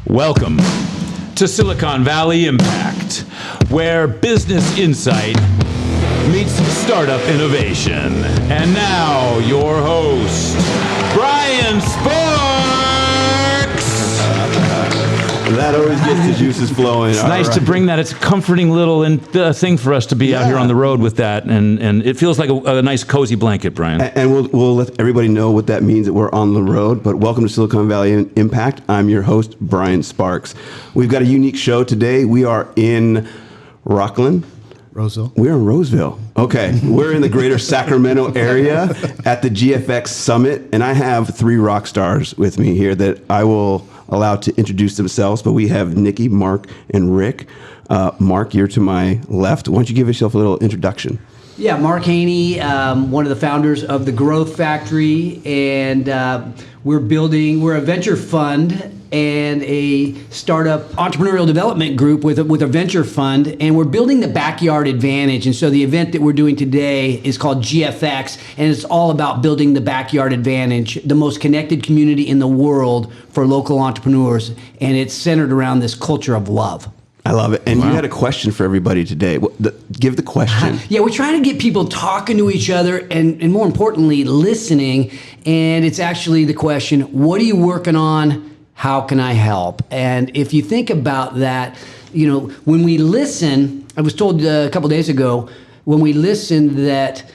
Welcome to Silicon Valley Impact, where business insight meets startup innovation. And now, your host, Brian Sparks. That always gets the juices flowing. It's nice to bring that. It's a comforting little thing for us to be out here on the road with that, and it feels like a nice cozy blanket, Brian. And we'll let everybody know what that means that we're on the road. But welcome to Silicon Valley Impact. I'm your host, Brian Sparks. We've got a unique show today. We are in Roseville. We're in Roseville. Okay. We're in the Greater Sacramento area at the GFX Summit, and I have three rock stars with me here that I will allow to introduce themselves. But we have Nikki, Mark, and Rick. Mark, you're to my left. Why don't you give yourself a little introduction? Yeah, Mark Haney, one of the founders of the Growth Factory, and we're a venture fund and a startup entrepreneurial development group with a venture fund, and we're building the backyard advantage. And so the event that we're doing today is called GFX, and it's all about building the backyard advantage, the most connected community in the world for local entrepreneurs, and it's centered around this culture of love. I love it. And you had a question for everybody today. Give the question. Yeah, we're trying to get people talking to each other and more importantly, listening. And it's actually the question, what are you working on? How can I help? And if you think about that, when we listen, I was told a couple days ago, when we listen that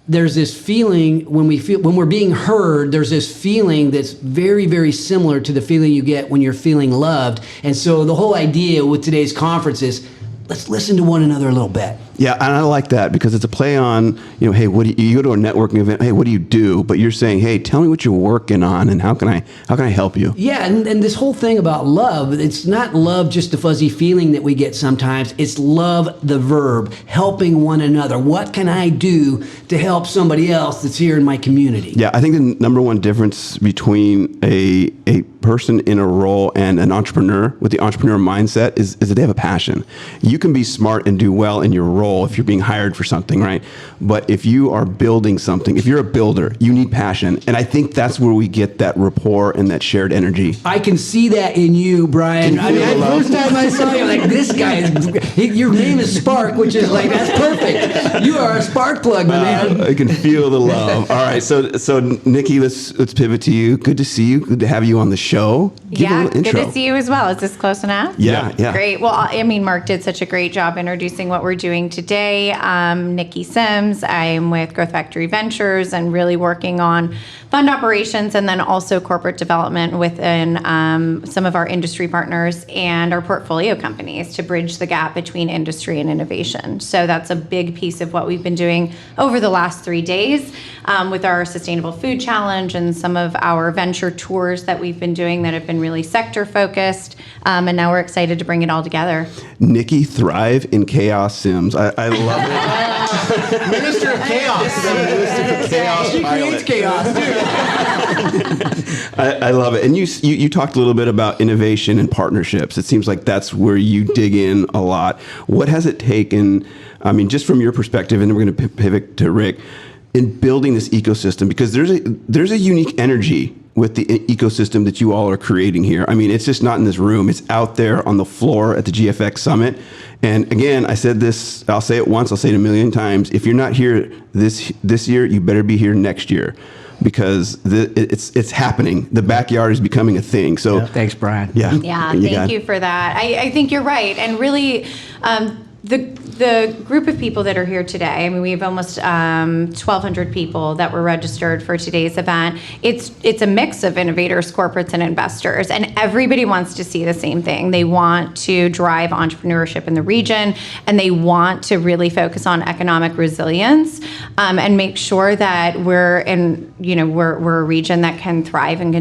there's this feeling when we're being heard, there's this feeling that's very, very similar to the feeling you get when you're feeling loved. And so the whole idea with today's conference is, let's listen to one another a little bit. Yeah, and I like that because it's a play on, hey, what do you go to a networking event? Hey, what do you do? But you're saying, hey, tell me what you're working on and how can I help you? Yeah, and this whole thing about love, it's not love just the fuzzy feeling that we get sometimes. It's love, the verb, helping one another. What can I do to help somebody else that's here in my community? Yeah, I think the number one difference between a person in a role and an entrepreneur with the entrepreneur mindset is that they have a passion. You can be smart and do well in your role if you're being hired for something, right? But if you are building something, if you're a builder, you need passion. And I think that's where we get that rapport and that shared energy. I can see that in you, Brian. First time I saw you, like, this guy your name is Spark, which is like, that's perfect. You are a spark plug, my man. I can feel the love. All right, so Nikki, let's pivot to you. Good to see you. Good to have you on the show. Give a little intro. Good to see you as well. Is this close enough? Yeah. Great. Well, Mark did such a great job introducing what we're doing today. Nikki Simms. I'm with Growth Factory Ventures and really working on fund operations and then also corporate development within some of our industry partners and our portfolio companies to bridge the gap between industry and innovation. So that's a big piece of what we've been doing over the last 3 days with our Sustainable Food Challenge and some of our venture tours that we've been doing that have been really sector focused. And now we're excited to bring it all together. Nikki, thrive in chaos, Sims. I love it. Minister of Chaos. Minister of Chaos. She creates chaos, dude. I love it. And you talked a little bit about innovation and partnerships. It seems like that's where you dig in a lot. What has it taken, just from your perspective, and then we're going to pivot to Rick, in building this ecosystem? Because there's a unique energy with the ecosystem that you all are creating here. It's just not in this room. It's out there on the floor at the GFX Summit. And again, I said this, I'll say it once, I'll say it a million times. If you're not here this year, you better be here next year because it's happening. The backyard is becoming a thing. So Thanks, Brian. Yeah, thank you for that. I think you're right. And really, the group of people that are here today, we have almost 1,200 people that were registered for today's event. It's a mix of innovators, corporates, and investors, and everybody wants to see the same thing. They want to drive entrepreneurship in the region, and they want to really focus on economic resilience and make sure that we're a region that can thrive and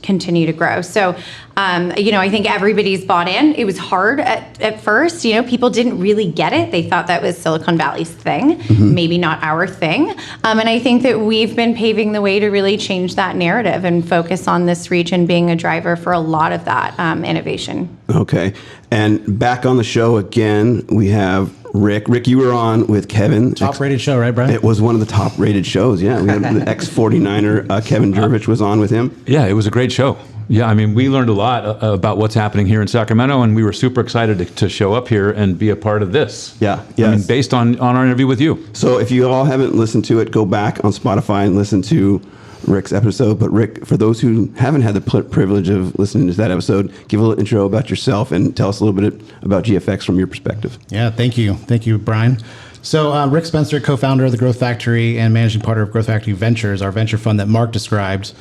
continue to grow. So, I think everybody's bought in. It was hard at first. People didn't really get it. They thought that was Silicon Valley's thing, maybe not our thing. And I think that we've been paving the way to really change that narrative and focus on this region being a driver for a lot of that innovation. Okay. And back on the show again, we have Rick. Rick, you were on with Kevin. Top-rated show, right, Brian? It was one of the top-rated shows, yeah. We had the ex-49er, Kevin Jervich was on with him. Yeah, it was a great show. Yeah, I mean, we learned a lot about what's happening here in Sacramento, and we were super excited to show up here and be a part of this. Yeah, I mean, based on our interview with you. So if you all haven't listened to it, go back on Spotify and listen to Rick's episode. But Rick, for those who haven't had the privilege of listening to that episode, give a little intro about yourself and tell us a little bit about GFX from your perspective. Yeah, thank you. Thank you, Brian. So Rick Spencer, co-founder of the Growth Factory and managing partner of Growth Factory Ventures, our venture fund that Mark described.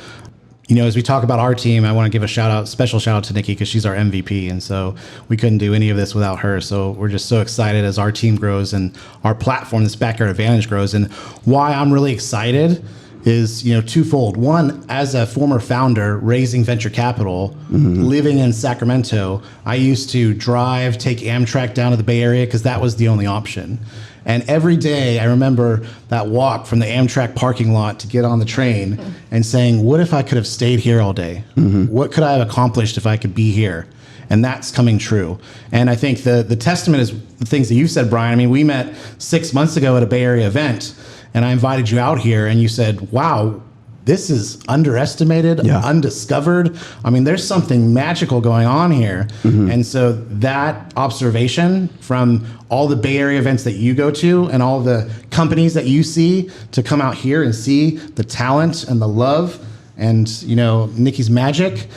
You know, as we talk about our team, I want to give a special shout out to Nikki because she's our MVP. And so we couldn't do any of this without her. So we're just so excited as our team grows and our platform, this Backyard Advantage, grows. And why I'm really excited is, you know, twofold. One, as a former founder raising venture capital, living in Sacramento, I used to take Amtrak down to the Bay Area because that was the only option. And every day I remember that walk from the Amtrak parking lot to get on the train and saying, what if I could have stayed here all day? What could I have accomplished if I could be here? And that's coming true. And I think the testament is the things that you said, Brian. I mean, we met 6 months ago at a Bay Area event, and I invited you out here, and you said, wow, this is underestimated, undiscovered. I mean, there's something magical going on here. And so that observation from all the Bay Area events that you go to and all the companies that you see to come out here and see the talent and the love and, you know, Nikki's magic,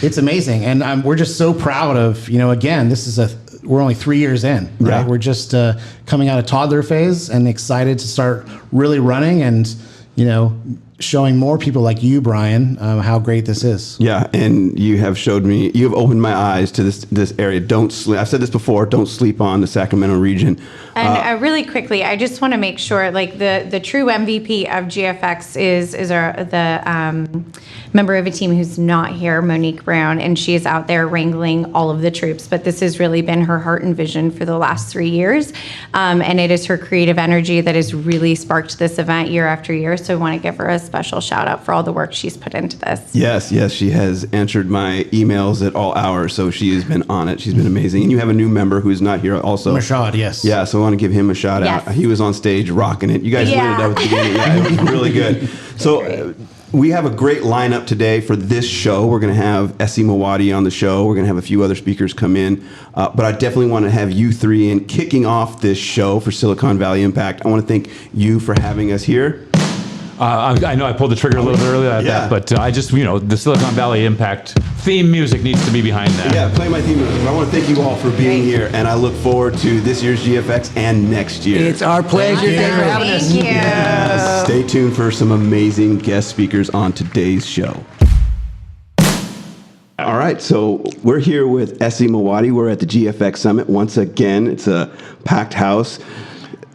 it's amazing. And we're just so proud of, you know, again, we're only 3 years in, right? Yeah. We're just coming out of toddler phase and excited to start really running and, you know, showing more people like you, Brian, how great this is. Yeah, and you have opened my eyes to this area. Don't sleep. I've said this before. Don't sleep on the Sacramento region. And really quickly, I just want to make sure, like the true MVP of GFX is the member of a team who's not here, Monique Brown, and she is out there wrangling all of the troops. But this has really been her heart and vision for the last 3 years, and it is her creative energy that has really sparked this event year after year. So I want to give her a special shout out for all the work she's put into this. Yes, she has answered my emails at all hours, so she has been on it. She's been amazing. And you have a new member who's not here also. Mashad, yes. Yeah, so I want to give him a shout out. He was on stage rocking it. You guys lit it up at the beginning. Yeah, it was really good. So we have a great lineup today for this show. We're going to have Essie Mawadi on the show. We're going to have a few other speakers come in. But I definitely want to have you three in kicking off this show for Silicon Valley Impact. I want to thank you for having us here. I know I pulled the trigger a little bit earlier at that, but I just, the Silicon Valley Impact theme music needs to be behind that. Yeah, play my theme music. I want to thank you all for being here, and I look forward to this year's GFX and next year. It's our pleasure. Thanks for having us. Thank you. Yes. Stay tuned for some amazing guest speakers on today's show. All right, so we're here with Essie Mawadi. We're at the GFX Summit once again. It's a packed house.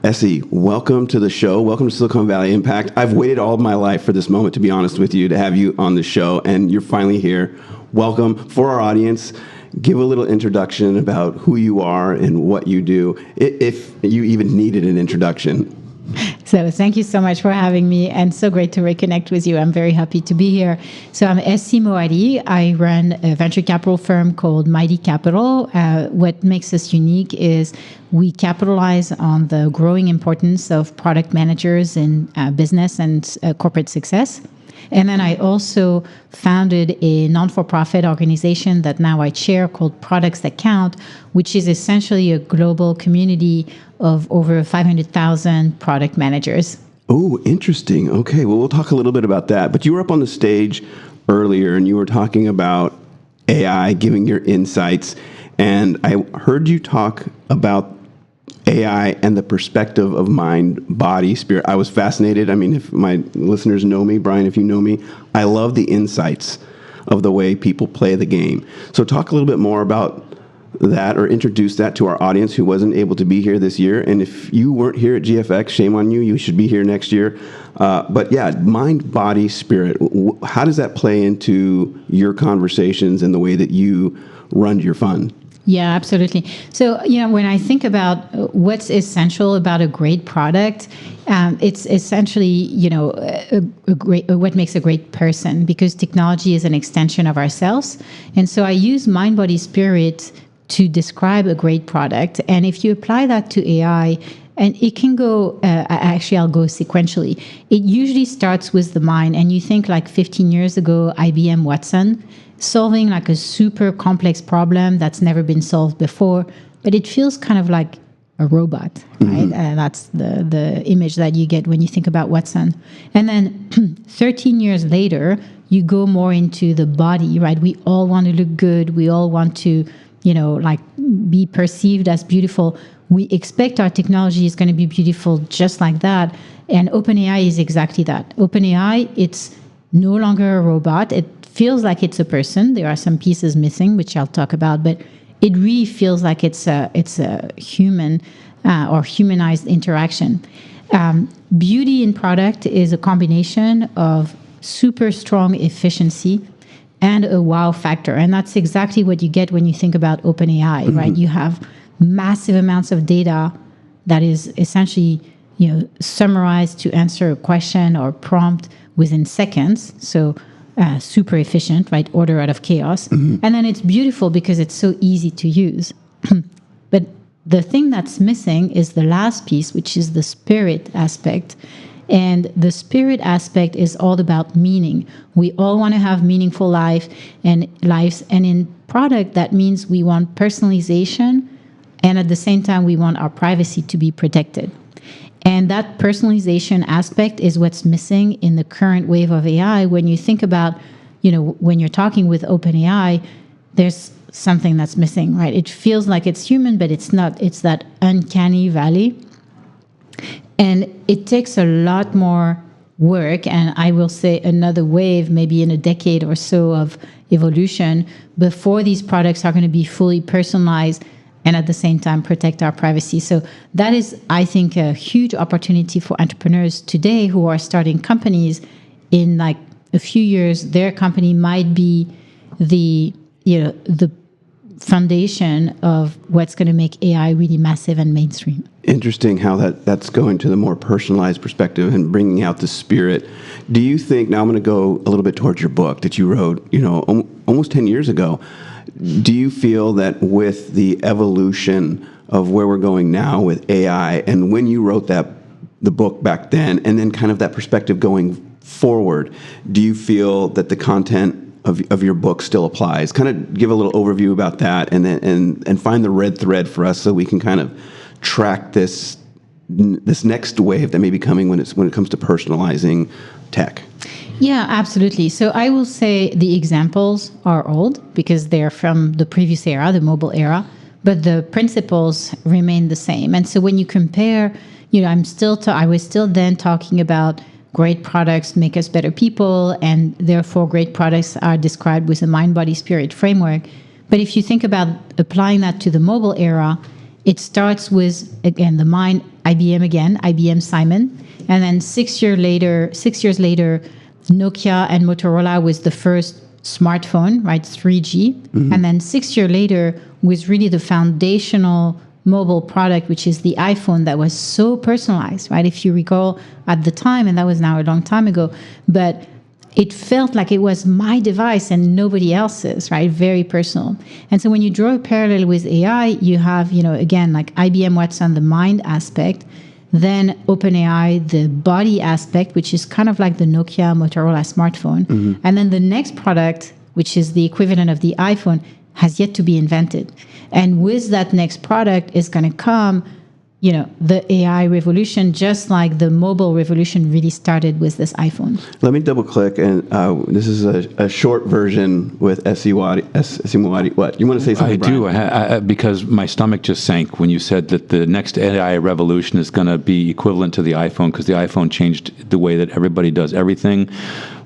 Essie, welcome to the show. Welcome to Silicon Valley Impact. I've waited all of my life for this moment, to be honest with you, to have you on the show, and you're finally here. Welcome. For our audience, give a little introduction about who you are and what you do, if you even needed an introduction. So thank you so much for having me, and so great to reconnect with you. I'm very happy to be here. So I'm Essie Mawadi. I run a venture capital firm called Mighty Capital. What makes us unique is we capitalize on the growing importance of product managers in business and corporate success. And then I also founded a non-for-profit organization that now I chair called Products That Count, which is essentially a global community of over 500,000 product managers. Oh, interesting. Okay, well, we'll talk a little bit about that. But you were up on the stage earlier, and you were talking about AI, giving your insights. And I heard you talk about AI and the perspective of mind, body, spirit. I was fascinated. I mean, if my listeners know me, Brian, if you know me, I love the insights of the way people play the game. So talk a little bit more about that, or introduce that to our audience who wasn't able to be here this year. And if you weren't here at GFX, shame on you. You should be here next year. But yeah, mind, body, spirit. How does that play into your conversations and the way that you run your fund? Yeah, absolutely. So, when I think about what's essential about a great product, it's essentially, what makes a great person, because technology is an extension of ourselves. And so I use mind, body, spirit to describe a great product. And if you apply that to AI, and it can go, actually, I'll go sequentially. It usually starts with the mind. And you think like 15 years ago, IBM Watson, solving like a super complex problem that's never been solved before, but it feels kind of like a robot, right? And that's the image that you get when you think about Watson. And then 13 years later, you go more into the body, right? We all want to look good. We all want to, like be perceived as beautiful. We expect our technology is going to be beautiful just like that. And OpenAI is exactly that. OpenAI, it's no longer a robot. It feels like it's a person. There are some pieces missing, which I'll talk about, but it really feels like it's a human or humanized interaction. Beauty in product is a combination of super strong efficiency and a wow factor. And that's exactly what you get when you think about OpenAI, right? You have massive amounts of data that is essentially, summarized to answer a question or prompt within seconds. So super efficient, right? Order out of chaos. And then it's beautiful because it's so easy to use. But the thing that's missing is the last piece, which is the spirit aspect. And the spirit aspect is all about meaning. We all want to have meaningful lives. And in product, that means we want personalization. And at the same time, we want our privacy to be protected. And that personalization aspect is what's missing in the current wave of AI. When you think about, when you're talking with OpenAI, there's something that's missing, right? It feels like it's human, but it's not. It's that uncanny valley. And it takes a lot more work, and I will say another wave, maybe in a decade or so of evolution, before these products are going to be fully personalized and at the same time protect our privacy. So that is, I think, a huge opportunity for entrepreneurs today who are starting companies. In like a few years, their company might be the foundation of what's going to make AI really massive and mainstream. Interesting how that's going to the more personalized perspective and bringing out the spirit. Do you think, now I'm going to go a little bit towards your book that you wrote, almost 10 years ago. Do you feel that with the evolution of where we're going now with AI, and when you wrote the book back then, and then kind of that perspective going forward, do you feel that the content of your book still applies? Kind of give a little overview about that, and then and find the red thread for us so we can kind of track this next wave that may be coming when it comes to personalizing tech. Yeah, absolutely. So I will say the examples are old because they're from the previous era, the mobile era, but the principles remain the same. And so when you compare, I was still then talking about great products make us better people, and therefore great products are described with a mind, body, spirit framework. But if you think about applying that to the mobile era, it starts with, again, the mind, IBM Simon, and then 6 years later, Nokia and Motorola was the first smartphone, right, 3G. And then 6 years later was really the foundational mobile product, which is the iPhone, that was so personalized, right? If you recall at the time, and that was now a long time ago, but it felt like it was my device and nobody else's, right? Very personal. And so when you draw a parallel with AI, you have, again, like IBM Watson, the mind aspect, then OpenAI, the body aspect, which is kind of like the Nokia Motorola smartphone. And then the next product, which is the equivalent of the iPhone, has yet to be invented. And with that next product is going to come, the AI revolution, just like the mobile revolution really started with this iPhone. Let me double click, and this is a short version with SVI. What? You want to say something, Brian? I do, because my stomach just sank when you said that the next AI revolution is going to be equivalent to the iPhone, because the iPhone changed the way that everybody does everything.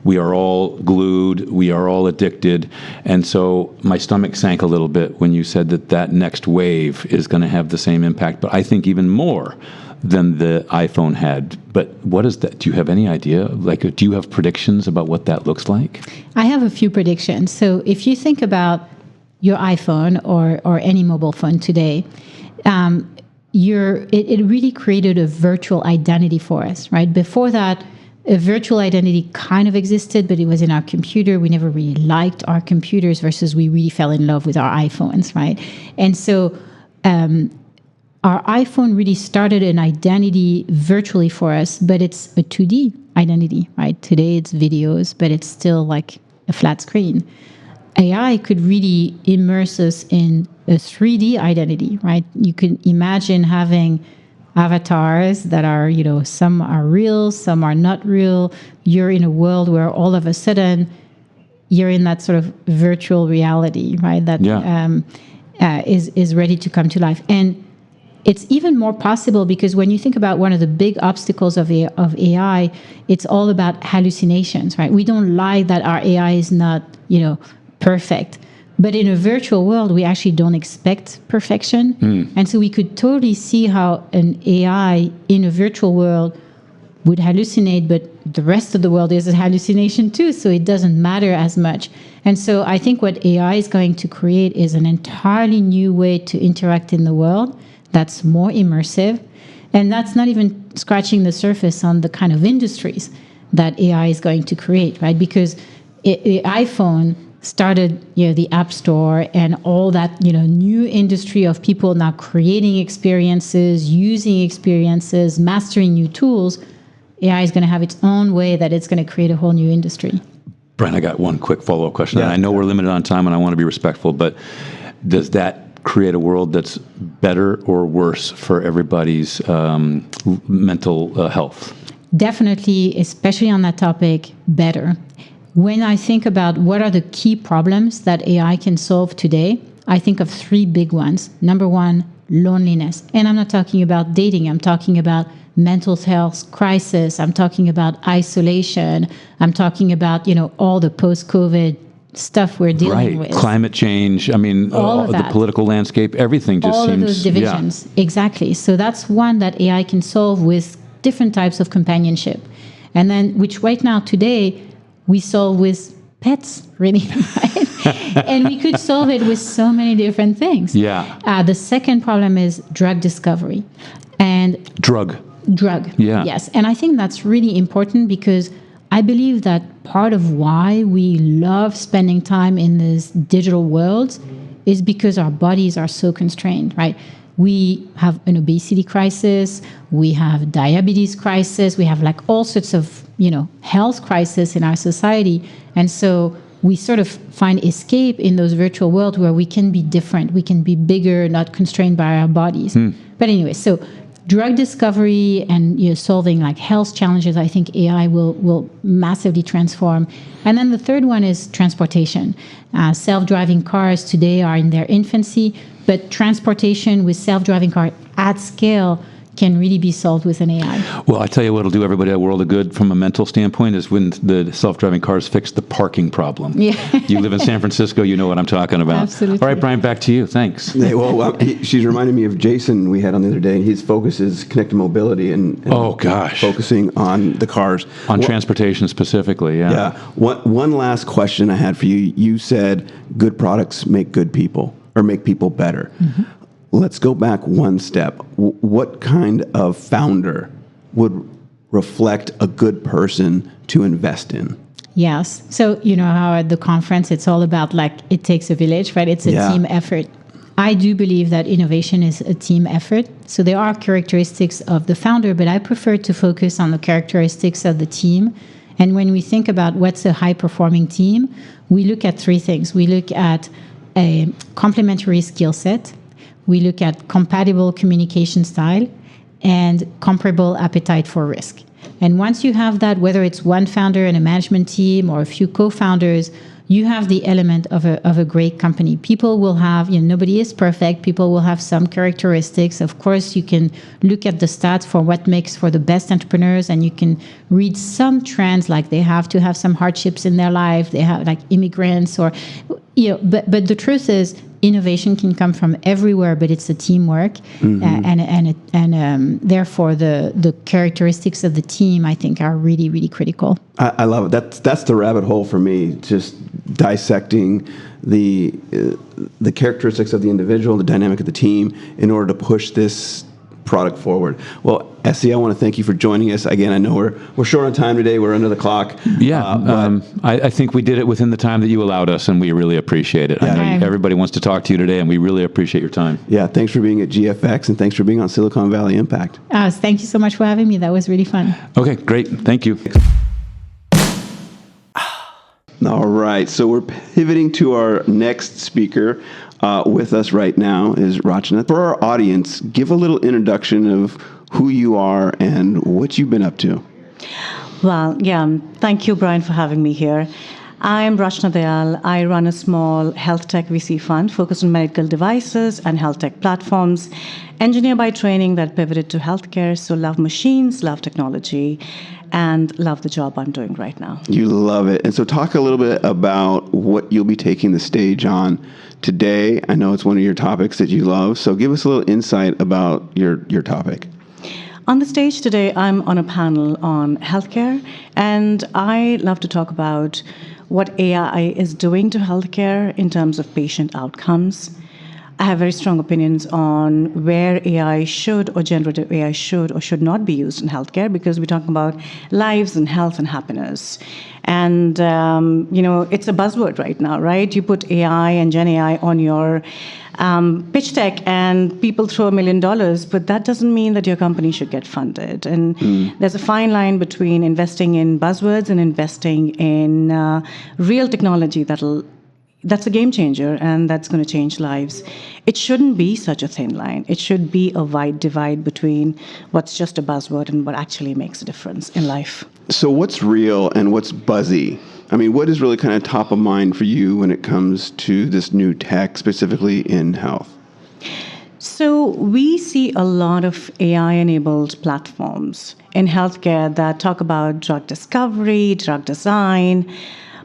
We are all glued. We are all addicted. And so my stomach sank a little bit when you said that next wave is going to have the same impact, but I think even more than the iPhone had. But what is that? Do you have any idea? Like, do you have predictions about what that looks like? I have a few predictions. So if you think about your iPhone or any mobile phone today, it really created a virtual identity for us, right? Before that, a virtual identity kind of existed, but it was in our computer. We never really liked our computers versus we really fell in love with our iPhones, right? And so our iPhone really started an identity virtually for us, but it's a 2D identity, right? Today it's videos, but it's still like a flat screen. AI could really immerse us in a 3D identity, right? You can imagine having avatars that are, some are real, some are not real. You're in a world where all of a sudden you're in that sort of virtual reality, right? That is ready to come to life. And it's even more possible because when you think about one of the big obstacles of AI, it's all about hallucinations, right? We don't like that our AI is not, perfect. But in a virtual world, we actually don't expect perfection. And so we could totally see how an AI in a virtual world would hallucinate, but the rest of the world is a hallucination too, so it doesn't matter as much. And so I think what AI is going to create is an entirely new way to interact in the world that's more immersive. And that's not even scratching the surface on the kind of industries that AI is going to create, right? Because iPhone started, the App Store and all that, new industry of people now creating experiences, using experiences, mastering new tools. AI is going to have its own way that it's going to create a whole new industry. Brian, I got one quick follow-up question. Yeah. I know we're limited on time and I want to be respectful, but does that create a world that's better or worse for everybody's mental health? Definitely, especially on that topic, better. When I think about what are the key problems that AI can solve today, I think of three big ones. Number one, loneliness. And I'm not talking about dating. I'm talking about mental health crisis. I'm talking about isolation. I'm talking about, all the post-COVID stuff we're dealing with. Climate change. I mean, all of the that. Political landscape, everything just all seems... of those divisions. Yeah. Exactly. So that's one that AI can solve with different types of companionship. And then, which right now, today, we solve with pets, really, right? And we could solve it with so many different things. Yeah. The second problem is drug discovery. And Drug. Yeah. Yes. And I think that's really important because I believe that part of why we love spending time in this digital world is because our bodies are so constrained, right? We have an obesity crisis, we have diabetes crisis, we have like all sorts of, health crisis in our society. And so we sort of find escape in those virtual worlds where we can be different, we can be bigger, not constrained by our bodies. But anyway, so drug discovery and solving like health challenges, I think AI will massively transform. And then the third one is transportation. Self-driving cars today are in their infancy, but transportation with self-driving car at scale can really be solved with an AI. Well, I tell you what'll do everybody a world of good from a mental standpoint is when the self-driving cars fix the parking problem. Yeah. You live in San Francisco, you know what I'm talking about. Absolutely. All right, Brian, back to you. Thanks. Hey, well, she's reminding me of Jason we had on the other day. His focus is connected mobility and Oh, gosh. focusing on the cars. On transportation specifically, yeah. Yeah. One last question I had for you. You said good products make good people or make people better. Let's go back one step. What kind of founder would reflect a good person to invest in? Yes. So, how at the conference, it's all about like, it takes a village, right? It's a team effort. I do believe that innovation is a team effort. So there are characteristics of the founder, but I prefer to focus on the characteristics of the team. And when we think about what's a high-performing team, we look at three things. We look at a complementary skill set. We look at compatible communication style and comparable appetite for risk. And once you have that, whether it's one founder and a management team or a few co-founders, you have the element of a great company. People will have, nobody is perfect. People will have some characteristics. Of course, you can look at the stats for what makes for the best entrepreneurs, and you can read some trends, like they have to have some hardships in their life. They have like immigrants or, but the truth is, innovation can come from everywhere, but it's a teamwork, and therefore the characteristics of the team, I think, are really, really critical. I love it. That's the rabbit hole for me. Just dissecting the characteristics of the individual, the dynamic of the team, in order to push this product forward. Well, SC, I want to thank you for joining us. Again, I know we're short on time today. We're under the clock. Yeah, I think we did it within the time that you allowed us, and we really appreciate it. I know everybody wants to talk to you today, and we really appreciate your time. Yeah, thanks for being at GFX, and thanks for being on Silicon Valley Impact. Thank you so much for having me. That was really fun. Okay, great. Thank you. All right, so we're pivoting to our next speaker. With us right now is Rachna. For our audience, give a little introduction of who you are and what you've been up to. Well, thank you, Brian, for having me here. I'm Rachna Dayal. I run a small health tech VC fund focused on medical devices and health tech platforms. Engineer by training that pivoted to healthcare, so love machines, love technology, and love the job I'm doing right now. You love it. And so talk a little bit about what you'll be taking the stage on today. I know it's one of your topics that you love, so give us a little insight about your topic. On the stage today, I'm on a panel on healthcare, and I love to talk about what AI is doing to healthcare in terms of patient outcomes. I have very strong opinions on where AI should or generative AI should or should not be used in healthcare, because we're talking about lives and health and happiness. And, it's a buzzword right now, right? You put AI and Gen AI on your pitch deck and people throw $1 million, but that doesn't mean that your company should get funded. And there's a fine line between investing in buzzwords and investing in real technology that's a game changer and that's going to change lives. It shouldn't be such a thin line. It should be a wide divide between what's just a buzzword and what actually makes a difference in life. So what's real and what's buzzy? I mean, what is really kind of top of mind for you when it comes to this new tech, specifically in health? So we see a lot of AI-enabled platforms in healthcare that talk about drug discovery, drug design,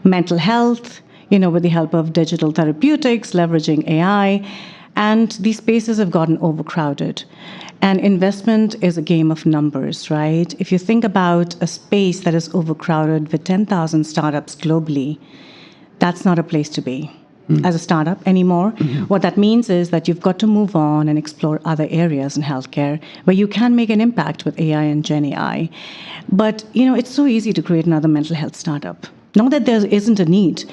mental health, with the help of digital therapeutics, leveraging AI. And these spaces have gotten overcrowded. And investment is a game of numbers, right? If you think about a space that is overcrowded with 10,000 startups globally, that's not a place to be as a startup anymore. What that means is that you've got to move on and explore other areas in healthcare where you can make an impact with AI and Gen AI. But, it's so easy to create another mental health startup. Not that there isn't a need.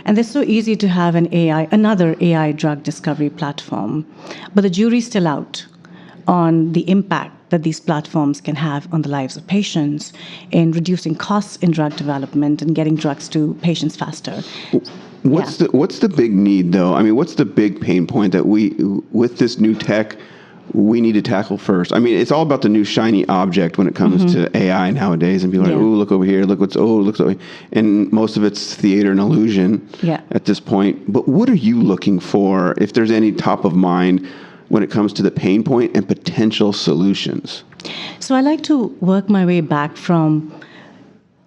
And it's so easy to have another AI drug discovery platform. But the jury's still out on the impact that these platforms can have on the lives of patients in reducing costs in drug development and getting drugs to patients faster. What's the big need, though? I mean, what's the big pain point that with this new tech, we need to tackle first? I mean, it's all about the new shiny object when it comes to AI nowadays, and people are like, "Oh, look over here! Look look over here," and most of it's theater and illusion at this point. But what are you looking for, if there's any top of mind, when it comes to the pain point and potential solutions? So I like to work my way back from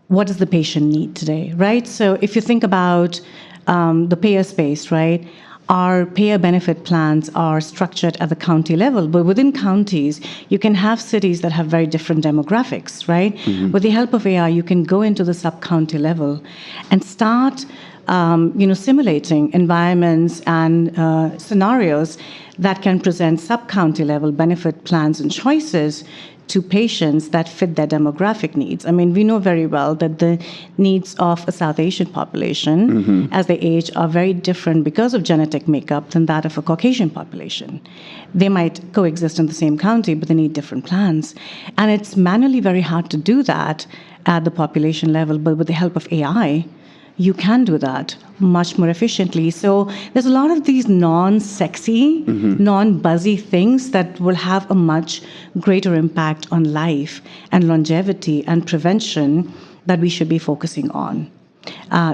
what does the patient need today, right? So if you think about the payer space, right? Our payer benefit plans are structured at the county level, but within counties, you can have cities that have very different demographics, right? With the help of AI, you can go into the sub-county level and start, simulating environments and scenarios that can present sub-county level benefit plans and choices to patients that fit their demographic needs. I mean, we know very well that the needs of a South Asian population as they age are very different because of genetic makeup than that of a Caucasian population. They might coexist in the same county, but they need different plans. And it's manually very hard to do that at the population level, but with the help of AI, you can do that much more efficiently. So there's a lot of these non-sexy, non-buzzy things that will have a much greater impact on life and longevity and prevention that we should be focusing on.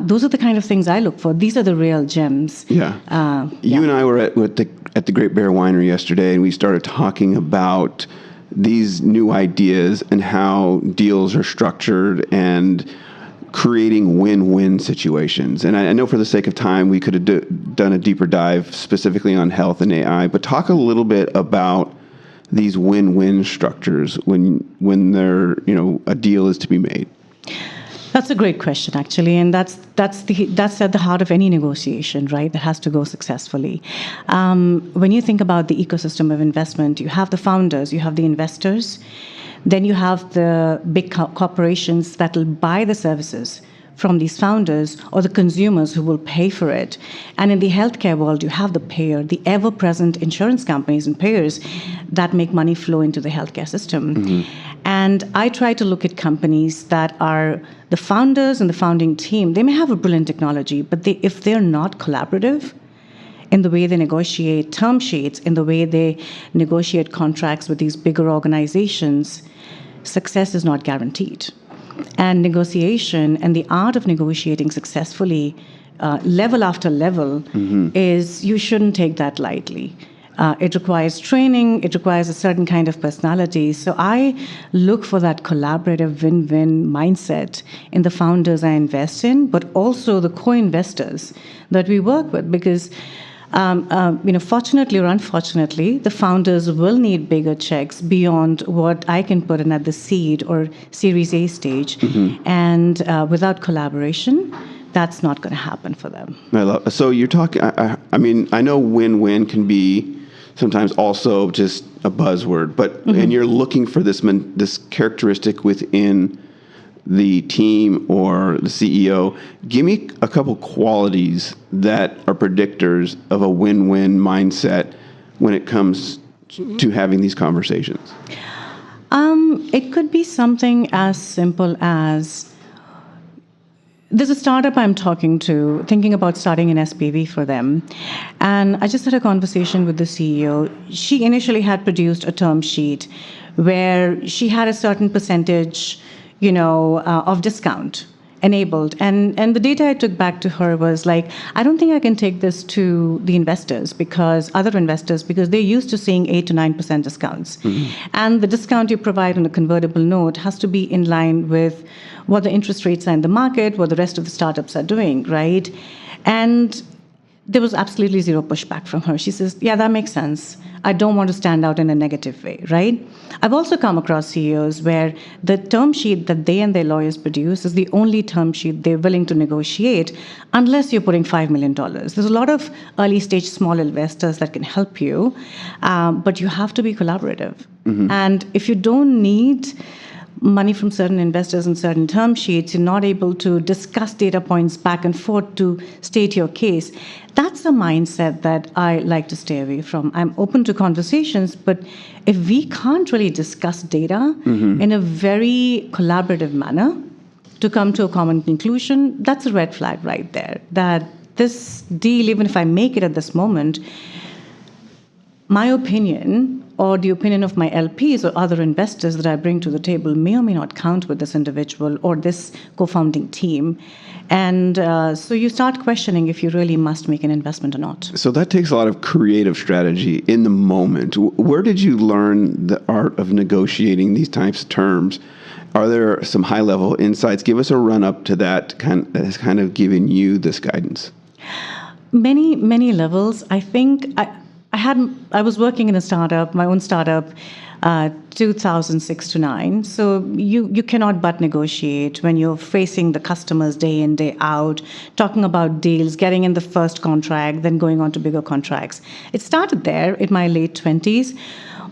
Those are the kind of things I look for. These are the real gems. You and I were at the Great Bear Winery yesterday, and we started talking about these new ideas and how deals are structured and creating win-win situations. And I know for the sake of time, we could have done a deeper dive specifically on health and AI, but talk a little bit about these win-win structures when there, a deal is to be made. That's a great question, actually, and that's at the heart of any negotiation, right? That has to go successfully. When you think about the ecosystem of investment, you have the founders, you have the investors, then you have the big corporations that will buy the services from these founders, or the consumers who will pay for it. And in the healthcare world, you have the payer, the ever-present insurance companies and payers that make money flow into the healthcare system. And I try to look at companies that are the founders and the founding team. They may have a brilliant technology, but if they're not collaborative in the way they negotiate term sheets, in the way they negotiate contracts with these bigger organizations, success is not guaranteed. And negotiation and the art of negotiating successfully, level after level, is you shouldn't take that lightly. It requires training. It requires a certain kind of personality. So I look for that collaborative win-win mindset in the founders I invest in, but also the co-investors that we work with, because fortunately or unfortunately, the founders will need bigger checks beyond what I can put in at the seed or Series A stage. And without collaboration, that's not going to happen for them. So you're talking, I know win-win can be sometimes also just a buzzword, but and you're looking for this characteristic within the team or the CEO. Give me a couple qualities that are predictors of a win-win mindset when it comes to having these conversations. It could be something as simple as, there's a startup I'm talking to, thinking about starting an SPV for them. And I just had a conversation with the CEO. She initially had produced a term sheet where she had a certain percentage of discount enabled. And the data I took back to her was like, I don't think I can take this to the other investors, because they're used to seeing 8 to 9% discounts. And the discount you provide on a convertible note has to be in line with what the interest rates are in the market, what the rest of the startups are doing, right? And there was absolutely zero pushback from her. She says, yeah, that makes sense. I don't want to stand out in a negative way, right? I've also come across CEOs where the term sheet that they and their lawyers produce is the only term sheet they're willing to negotiate unless you're putting $5 million. There's a lot of early stage small investors that can help you, but you have to be collaborative. And if you don't need money from certain investors and certain term sheets, you're not able to discuss data points back and forth to state your case. That's a mindset that I like to stay away from. I'm open to conversations, but if we can't really discuss data in a very collaborative manner to come to a common conclusion, that's a red flag right there. That this deal, even if I make it at this moment, my opinion or the opinion of my LPs or other investors that I bring to the table may or may not count with this individual or this co-founding team. And so you start questioning if you really must make an investment or not. So that takes a lot of creative strategy in the moment. Where did you learn the art of negotiating these types of terms? Are there some high-level insights? Give us a run-up to that that has kind of given you this guidance. Many, many levels. I think I was working in a startup, my own startup, 2006 to 9. So you cannot but negotiate when you're facing the customers day in, day out, talking about deals, getting in the first contract, then going on to bigger contracts. It started there in my late 20s.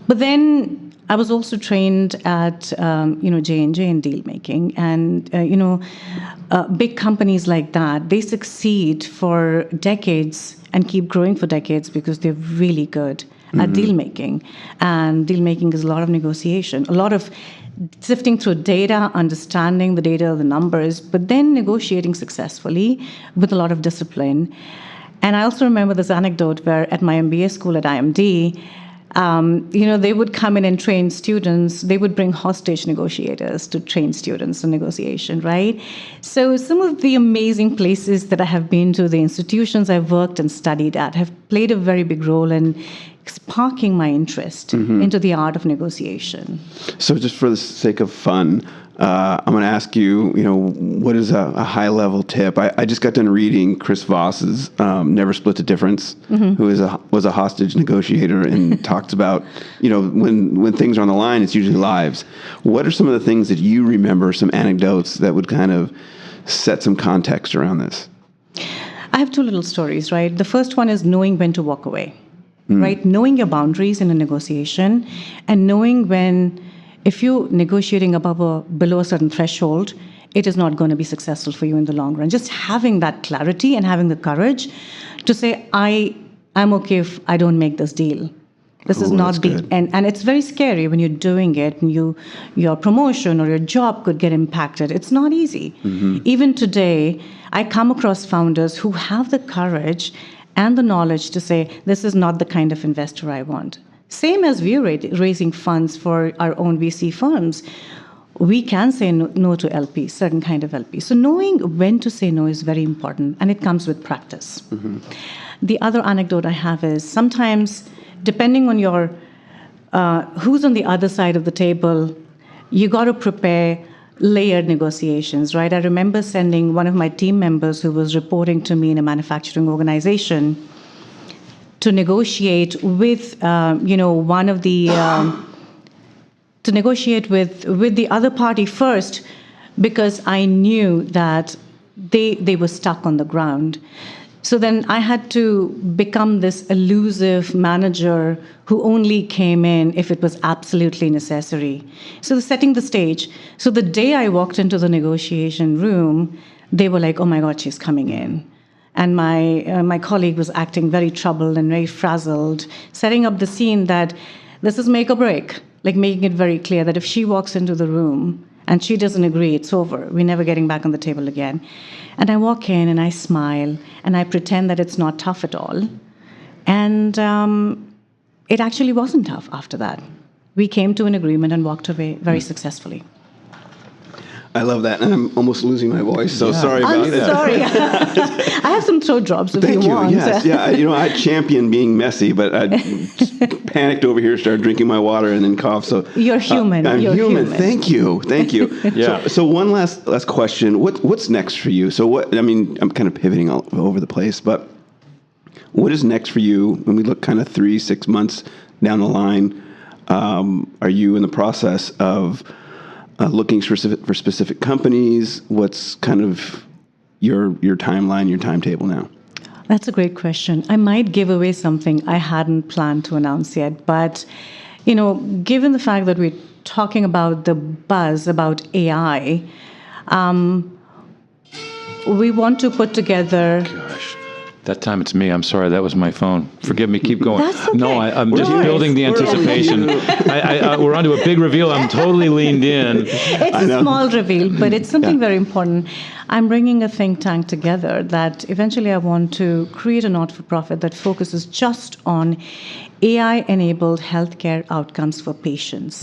But then I was also trained at J&J in deal making, and big companies like that, they succeed for decades and keep growing for decades because they're really good at deal making. And deal making is a lot of negotiation, a lot of sifting through data, understanding the data, the numbers, but then negotiating successfully with a lot of discipline. And I also remember this anecdote where at my MBA school at IMD, they would come in and train students. They would bring hostage negotiators to train students in negotiation, right? So some of the amazing places that I have been to, the institutions I've worked and studied at, have played a very big role in sparking my interest into the art of negotiation. So just for the sake of fun, I'm going to ask you, what is a high-level tip? I just got done reading Chris Voss's Never Split the Difference, who was a hostage negotiator and talks about, when things are on the line, it's usually lives. What are some of the things that you remember, some anecdotes that would kind of set some context around this? I have two little stories, right? The first one is knowing when to walk away, right? Knowing your boundaries in a negotiation and knowing when, if you're negotiating below a certain threshold, it is not going to be successful for you in the long run. Just having that clarity and having the courage to say, I'm okay if I don't make this deal. This is not the end. And it's very scary when you're doing it and your promotion or your job could get impacted. It's not easy. Even today, I come across founders who have the courage and the knowledge to say, this is not the kind of investor I want. Same as we're raising funds for our own VC firms, we can say no to LPs, certain kind of LPs. So knowing when to say no is very important, and it comes with practice. The other anecdote I have is sometimes, depending on your who's on the other side of the table, you got to prepare layered negotiations, right? I remember sending one of my team members who was reporting to me in a manufacturing organization to negotiate with, one of the, to negotiate with the other party first, because I knew that they were stuck on the ground. So then I had to become this elusive manager who only came in if it was absolutely necessary. So setting the stage. So the day I walked into the negotiation room, they were like, oh my God, she's coming in. And my colleague was acting very troubled and very frazzled, setting up the scene that this is make or break, like making it very clear that if she walks into the room and she doesn't agree, it's over. We're never getting back on the table again. And I walk in and I smile and I pretend that it's not tough at all. And it actually wasn't tough after that. We came to an agreement and walked away very successsly. I love that, and I'm almost losing my voice, so sorry about that. I'm sorry. I have some throat drops if Thank you you. want. Yes, yeah. I champion being messy, but I panicked over here, started drinking my water, and then coughed. So You're human. I'm You're human. Thank you. Yeah. So one last question. What's next for you? So I'm kind of pivoting all over the place, but what is next for you when we look kind of 3-6 months down the line? Are you in the process of looking for specific companies? What's kind of your timeline, your timetable now? That's a great question. I might give away something I hadn't planned to announce yet, but given the fact that we're talking about the buzz about AI, we want to put together. Gosh. That time it's me. I'm sorry. That was my phone. Forgive me. Keep going. That's okay. No, I'm No just worries. building the anticipation. We're onto a big reveal. I'm totally leaned in. It's a small reveal, but it's something very important. I'm bringing a think tank together that eventually I want to create a not-for-profit that focuses just on AI-enabled healthcare outcomes for patients.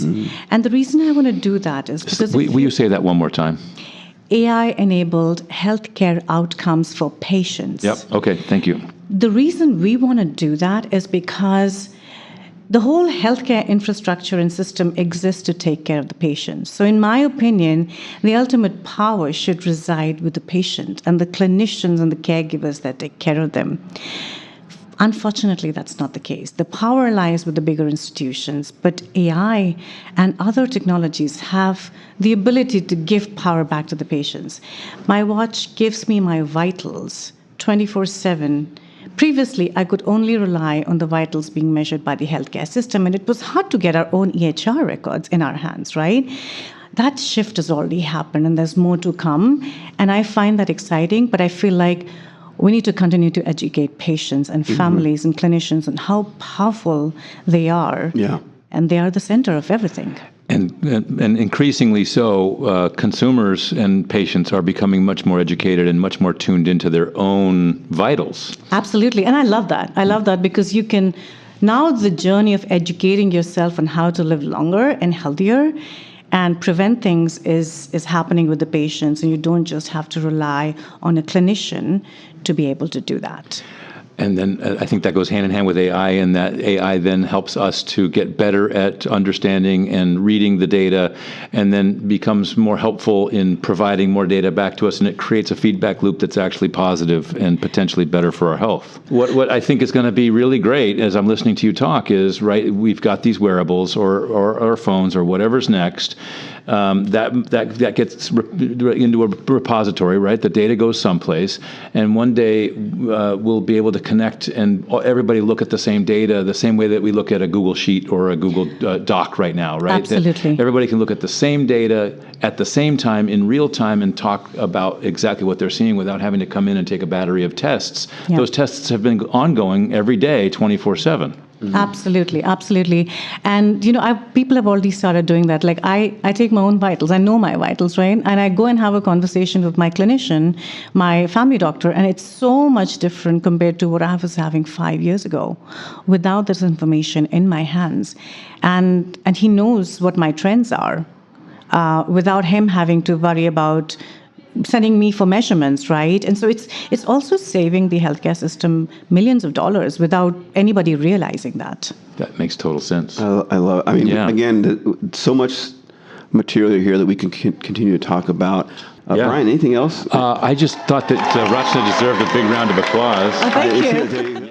And the reason I want to do that is because... Will you say that one more time? AI-enabled healthcare outcomes for patients. Yep. Okay. Thank you. The reason we want to do that is because the whole healthcare infrastructure and system exists to take care of the patient. So in my opinion, the ultimate power should reside with the patient and the clinicians and the caregivers that take care of them. Unfortunately, that's not the case. The power lies with the bigger institutions, but AI and other technologies have the ability to give power back to the patients. My watch gives me my vitals 24/7. Previously, I could only rely on the vitals being measured by the healthcare system, and it was hard to get our own EHR records in our hands, right? That shift has already happened, and there's more to come, and I find that exciting, but I feel like we need to continue to educate patients and families and clinicians on how powerful they are. Yeah. And they are the center of everything. And increasingly so, consumers and patients are becoming much more educated and much more tuned into their own vitals. Absolutely. And I love that. I love that because you can, now the journey of educating yourself on how to live longer and healthier and prevent things is happening with the patients, and you don't just have to rely on a clinician to be able to do that. And then I think that goes hand in hand with AI, and that AI then helps us to get better at understanding and reading the data, and then becomes more helpful in providing more data back to us, and it creates a feedback loop that's actually positive and potentially better for our health. What I think is going to be really great as I'm listening to you talk is, right, we've got these wearables or phones or whatever's next. That gets into a repository, right? The data goes someplace, and one day we'll be able to connect and everybody look at the same data the same way that we look at a Google Sheet or a Google Doc right now, right? Absolutely. That everybody can look at the same data at the same time in real time and talk about exactly what they're seeing without having to come in and take a battery of tests. Yeah. Those tests have been ongoing every day, 24/7. Absolutely, absolutely. And, people have already started doing that. Like, I take my own vitals. I know my vitals, right? And I go and have a conversation with my clinician, my family doctor, and it's so much different compared to what I was having 5 years ago without this information in my hands. And he knows what my trends are without him having to worry about sending me for measurements, right? And so it's also saving the healthcare system millions of dollars without anybody realizing that. That makes total sense. I love it. I mean, again, so much material here that we can continue to talk about. Brian, anything else? I just thought that Rachna deserved a big round of applause. Oh, thank you.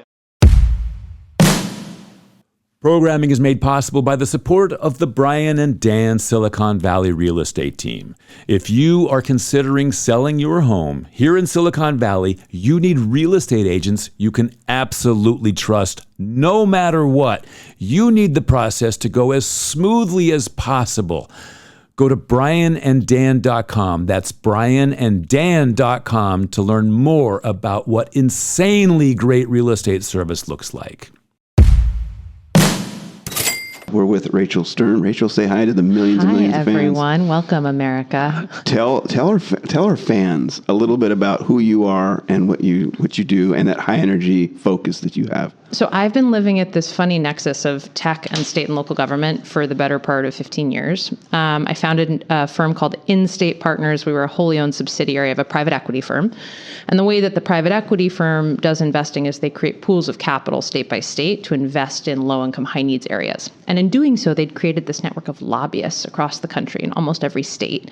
Programming is made possible by the support of the Brian and Dan Silicon Valley real estate team. If you are considering selling your home here in Silicon Valley, you need real estate agents you can absolutely trust no matter what. You need the process to go as smoothly as possible. Go to briananddan.com. That's briananddan.com to learn more about what insanely great real estate service looks like. We're with Rachel Stern. Rachel, say hi to the millions and millions of fans. Hi, everyone. Welcome, America. Tell our fans a little bit about who you are and what you do, and that high energy focus that you have. So I've been living at this funny nexus of tech and state and local government for the better part of 15 years. I founded a firm called In-State Partners. We were a wholly owned subsidiary of a private equity firm. And the way that the private equity firm does investing is they create pools of capital state by state to invest in low-income, high-needs areas. And in doing so, they'd created this network of lobbyists across the country in almost every state.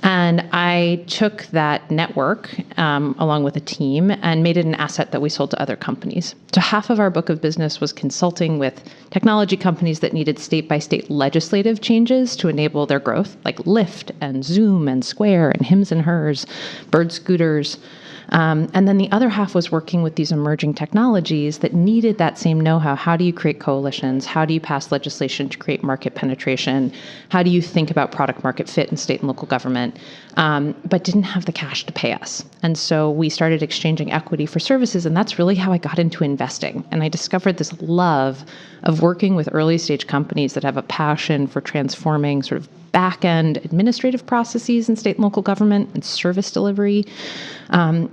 And I took that network along with a team and made it an asset that we sold to other companies. So half of our book of business was consulting with technology companies that needed state-by-state legislative changes to enable their growth, like Lyft and Zoom and Square and Hims and Hers, Bird scooters. And then the other half was working with these emerging technologies that needed that same know-how. How do you create coalitions? How do you pass legislation to create market penetration? How do you think about product market fit in state and local government? But didn't have the cash to pay us. And so we started exchanging equity for services, and that's really how I got into investing. And I discovered this love of working with early stage companies that have a passion for transforming sort of back-end administrative processes in state and local government and service delivery. And,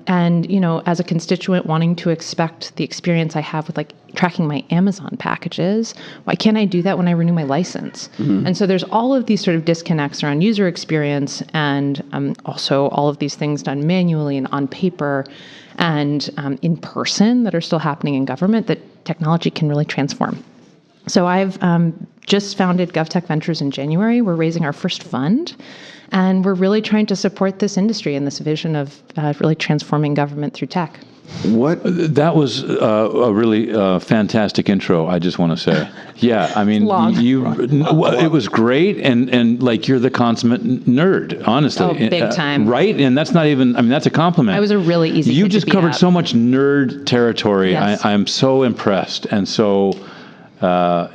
as a constituent wanting to expect the experience I have with like tracking my Amazon packages, why can't I do that when I renew my license? Mm-hmm. And so there's all of these sort of disconnects around user experience and also all of these things done manually and on paper and in person that are still happening in government that technology can really transform. So I've just founded GovTech Ventures in January. We're raising our first fund, and we're really trying to support this industry and this vision of really transforming government through tech. That was a really fantastic intro, I just want to say. Yeah, I mean, it was great, and like you're the consummate nerd, honestly. Oh, big time. Right? And that's not even, I mean, that's a compliment. I was a really easy You kid just to beat covered up. so much nerd territory. Yes. I'm so impressed and so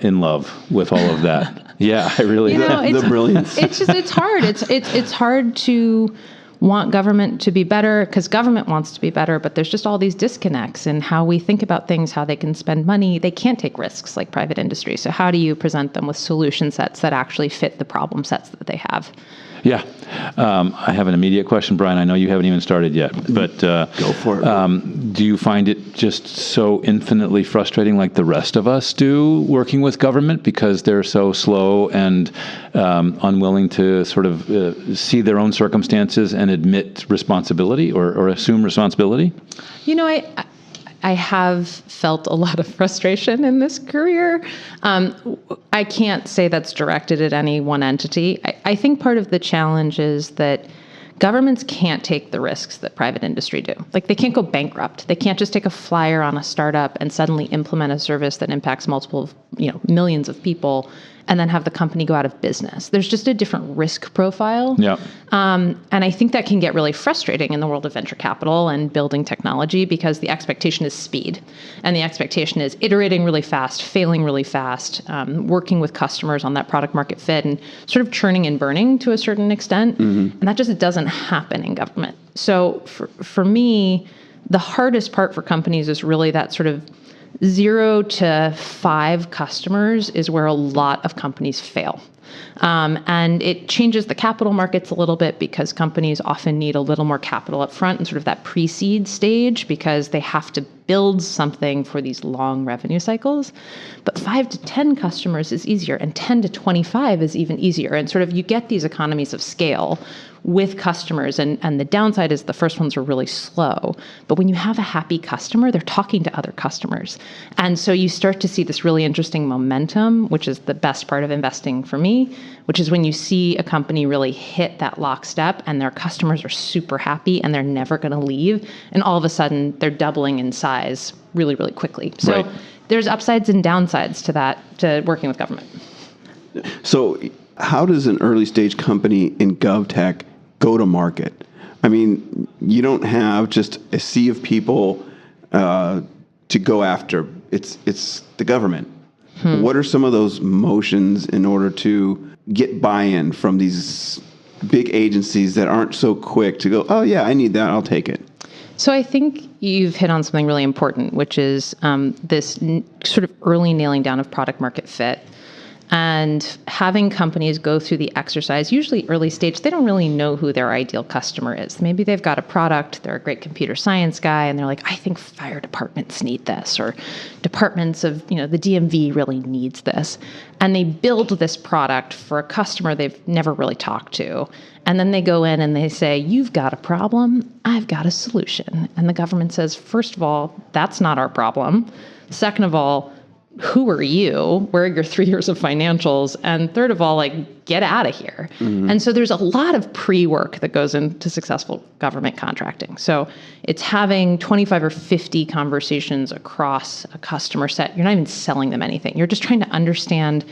in love with all of that. Yeah, I really am. The brilliance. It's hard. It's hard to want government to be better because government wants to be better, but there's just all these disconnects in how we think about things, how they can spend money. They can't take risks like private industry. So how do you present them with solution sets that actually fit the problem sets that they have? Yeah. I have an immediate question, Brian. I know you haven't even started yet, but go for it. Do you find it just so infinitely frustrating like the rest of us do working with government because they're so slow and unwilling to sort of see their own circumstances and admit responsibility or assume responsibility? I have felt a lot of frustration in this career. I can't say that's directed at any one entity. I think part of the challenge is that governments can't take the risks that private industry do. Like, they can't go bankrupt. They can't just take a flyer on a startup and suddenly implement a service that impacts multiple, millions of people and then have the company go out of business. There's just a different risk profile. Yeah. And I think that can get really frustrating in the world of venture capital and building technology, because the expectation is speed. And the expectation is iterating really fast, failing really fast, working with customers on that product market fit, and sort of churning and burning to a certain extent. And that just doesn't happen in government. So for me, the hardest part for companies is really that sort of 0 to 5 customers is where a lot of companies fail. And it changes the capital markets a little bit, because companies often need a little more capital up front in sort of that pre-seed stage, because they have to build something for these long revenue cycles. But 5 to 10 customers is easier, and 10 to 25 is even easier. And sort of you get these economies of scale with customers. And the downside is the first ones are really slow. But when you have a happy customer, they're talking to other customers. And so you start to see this really interesting momentum, which is the best part of investing for me, which is when you see a company really hit that lockstep and their customers are super happy and they're never going to leave. And all of a sudden, they're doubling in size really, really quickly. So Right. There's upsides and downsides to that, to working with government. So how does an early stage company in GovTech go to market? I mean, you don't have just a sea of people to go after. It's the government. What are some of those motions in order to get buy-in from these big agencies that aren't so quick to go, oh yeah, I need that, I'll take it? So I think you've hit on something really important, which is this sort of early nailing down of product market fit. And having companies go through the exercise, usually early stage, they don't really know who their ideal customer is. Maybe they've got a product, they're a great computer science guy, and they're like, I think fire departments need this, or departments of, the DMV really needs this. And they build this product for a customer they've never really talked to. And then they go in and they say, you've got a problem, I've got a solution. And the government says, first of all, that's not our problem. Second of all, who are you? Where are your 3 years of financials? And third of all, get out of here. And so there's a lot of pre-work that goes into successful government contracting. So it's having 25 or 50 conversations across a customer set. You're not even selling them anything. You're just trying to understand,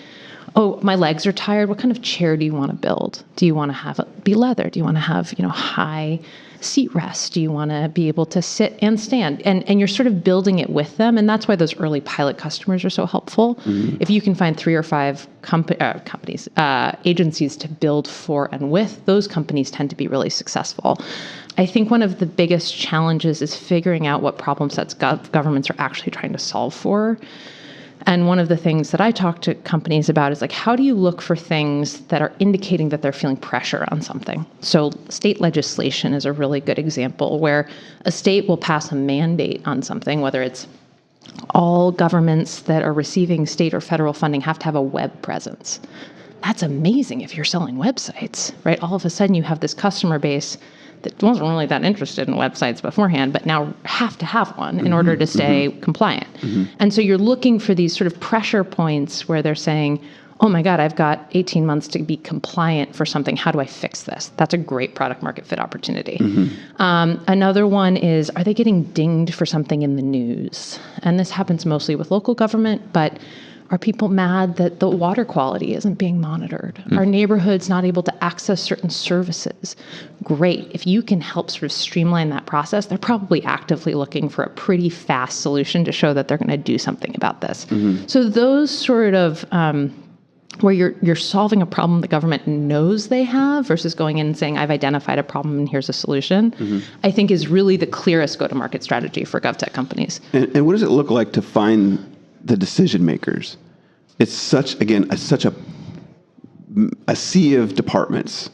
oh, my legs are tired. What kind of chair do you want to build? Do you want to have it be leather? Do you want to have, high seat rest? Do you want to be able to sit and stand? And you're sort of building it with them. And that's why those early pilot customers are so helpful. If you can find 3 or 5 companies, agencies to build for and with, those companies tend to be really successful. I think one of the biggest challenges is figuring out what problem sets governments are actually trying to solve for. And one of the things that I talk to companies about is how do you look for things that are indicating that they're feeling pressure on something? So state legislation is a really good example, where a state will pass a mandate on something, whether it's all governments that are receiving state or federal funding have to have a web presence. That's amazing if you're selling websites, right? All of a sudden you have this customer base that wasn't really that interested in websites beforehand, but now have to have one in order to stay compliant. And so you're looking for these sort of pressure points where they're saying, oh my God, I've got 18 months to be compliant for something. How do I fix this? That's a great product market fit opportunity. Another one is, are they getting dinged for something in the news? And this happens mostly with local government, but are people mad that the water quality isn't being monitored? Are neighborhoods not able to access certain services? Great. If you can help sort of streamline that process, they're probably actively looking for a pretty fast solution to show that they're going to do something about this. So those sort of where you're solving a problem the government knows they have versus going in and saying, I've identified a problem and here's a solution, I think is really the clearest go-to-market strategy for GovTech companies. And what does it look like to find the decision makers? It's such a sea of departments,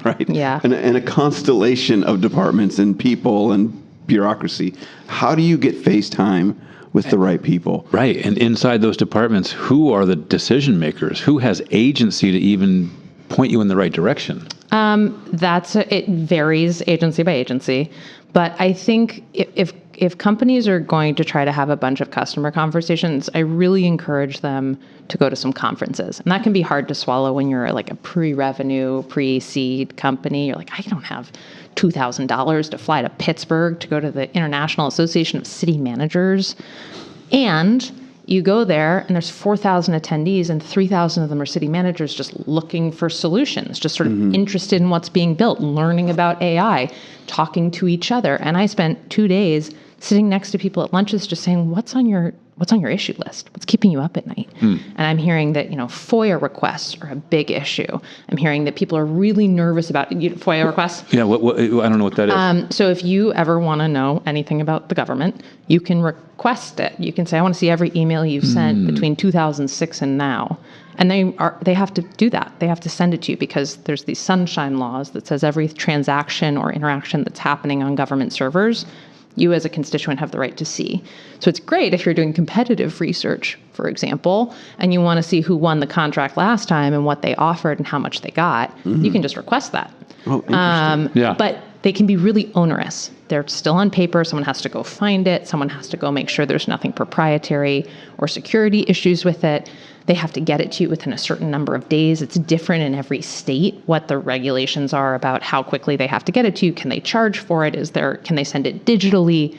right? Yeah. And a constellation of departments and people and bureaucracy. How do you get face time with the right people? Right. And inside those departments, who are the decision makers? Who has agency to even point you in the right direction? It varies agency by agency, but I think if if companies are going to try to have a bunch of customer conversations, I really encourage them to go to some conferences. And that can be hard to swallow when you're like a pre-revenue, pre-seed company. You're like, I don't have $2,000 to fly to Pittsburgh to go to the International Association of City Managers. And you go there and there's 4,000 attendees and 3,000 of them are city managers just looking for solutions, just sort of interested in what's being built, learning about AI, talking to each other. And I spent 2 days sitting next to people at lunches just saying, what's on your issue list? What's keeping you up at night? And I'm hearing that, FOIA requests are a big issue. I'm hearing that people are really nervous about FOIA requests. Yeah, I don't know what that is. So if you ever want to know anything about the government, you can request it. You can say, I want to see every email you've sent between 2006 and now. And they have to do that. They have to send it to you because there's these sunshine laws that says every transaction or interaction that's happening on government servers, you as a constituent have the right to see. So it's great if you're doing competitive research, for example, and you want to see who won the contract last time and what they offered and how much they got. You can just request that. Oh, interesting. Yeah. But they can be really onerous. They're still on paper. Someone has to go find it. Someone has to go make sure there's nothing proprietary or security issues with it. They have to get it to you within a certain number of days. It's different in every state what the regulations are about how quickly they have to get it to you. Can they charge for it? Can they send it digitally?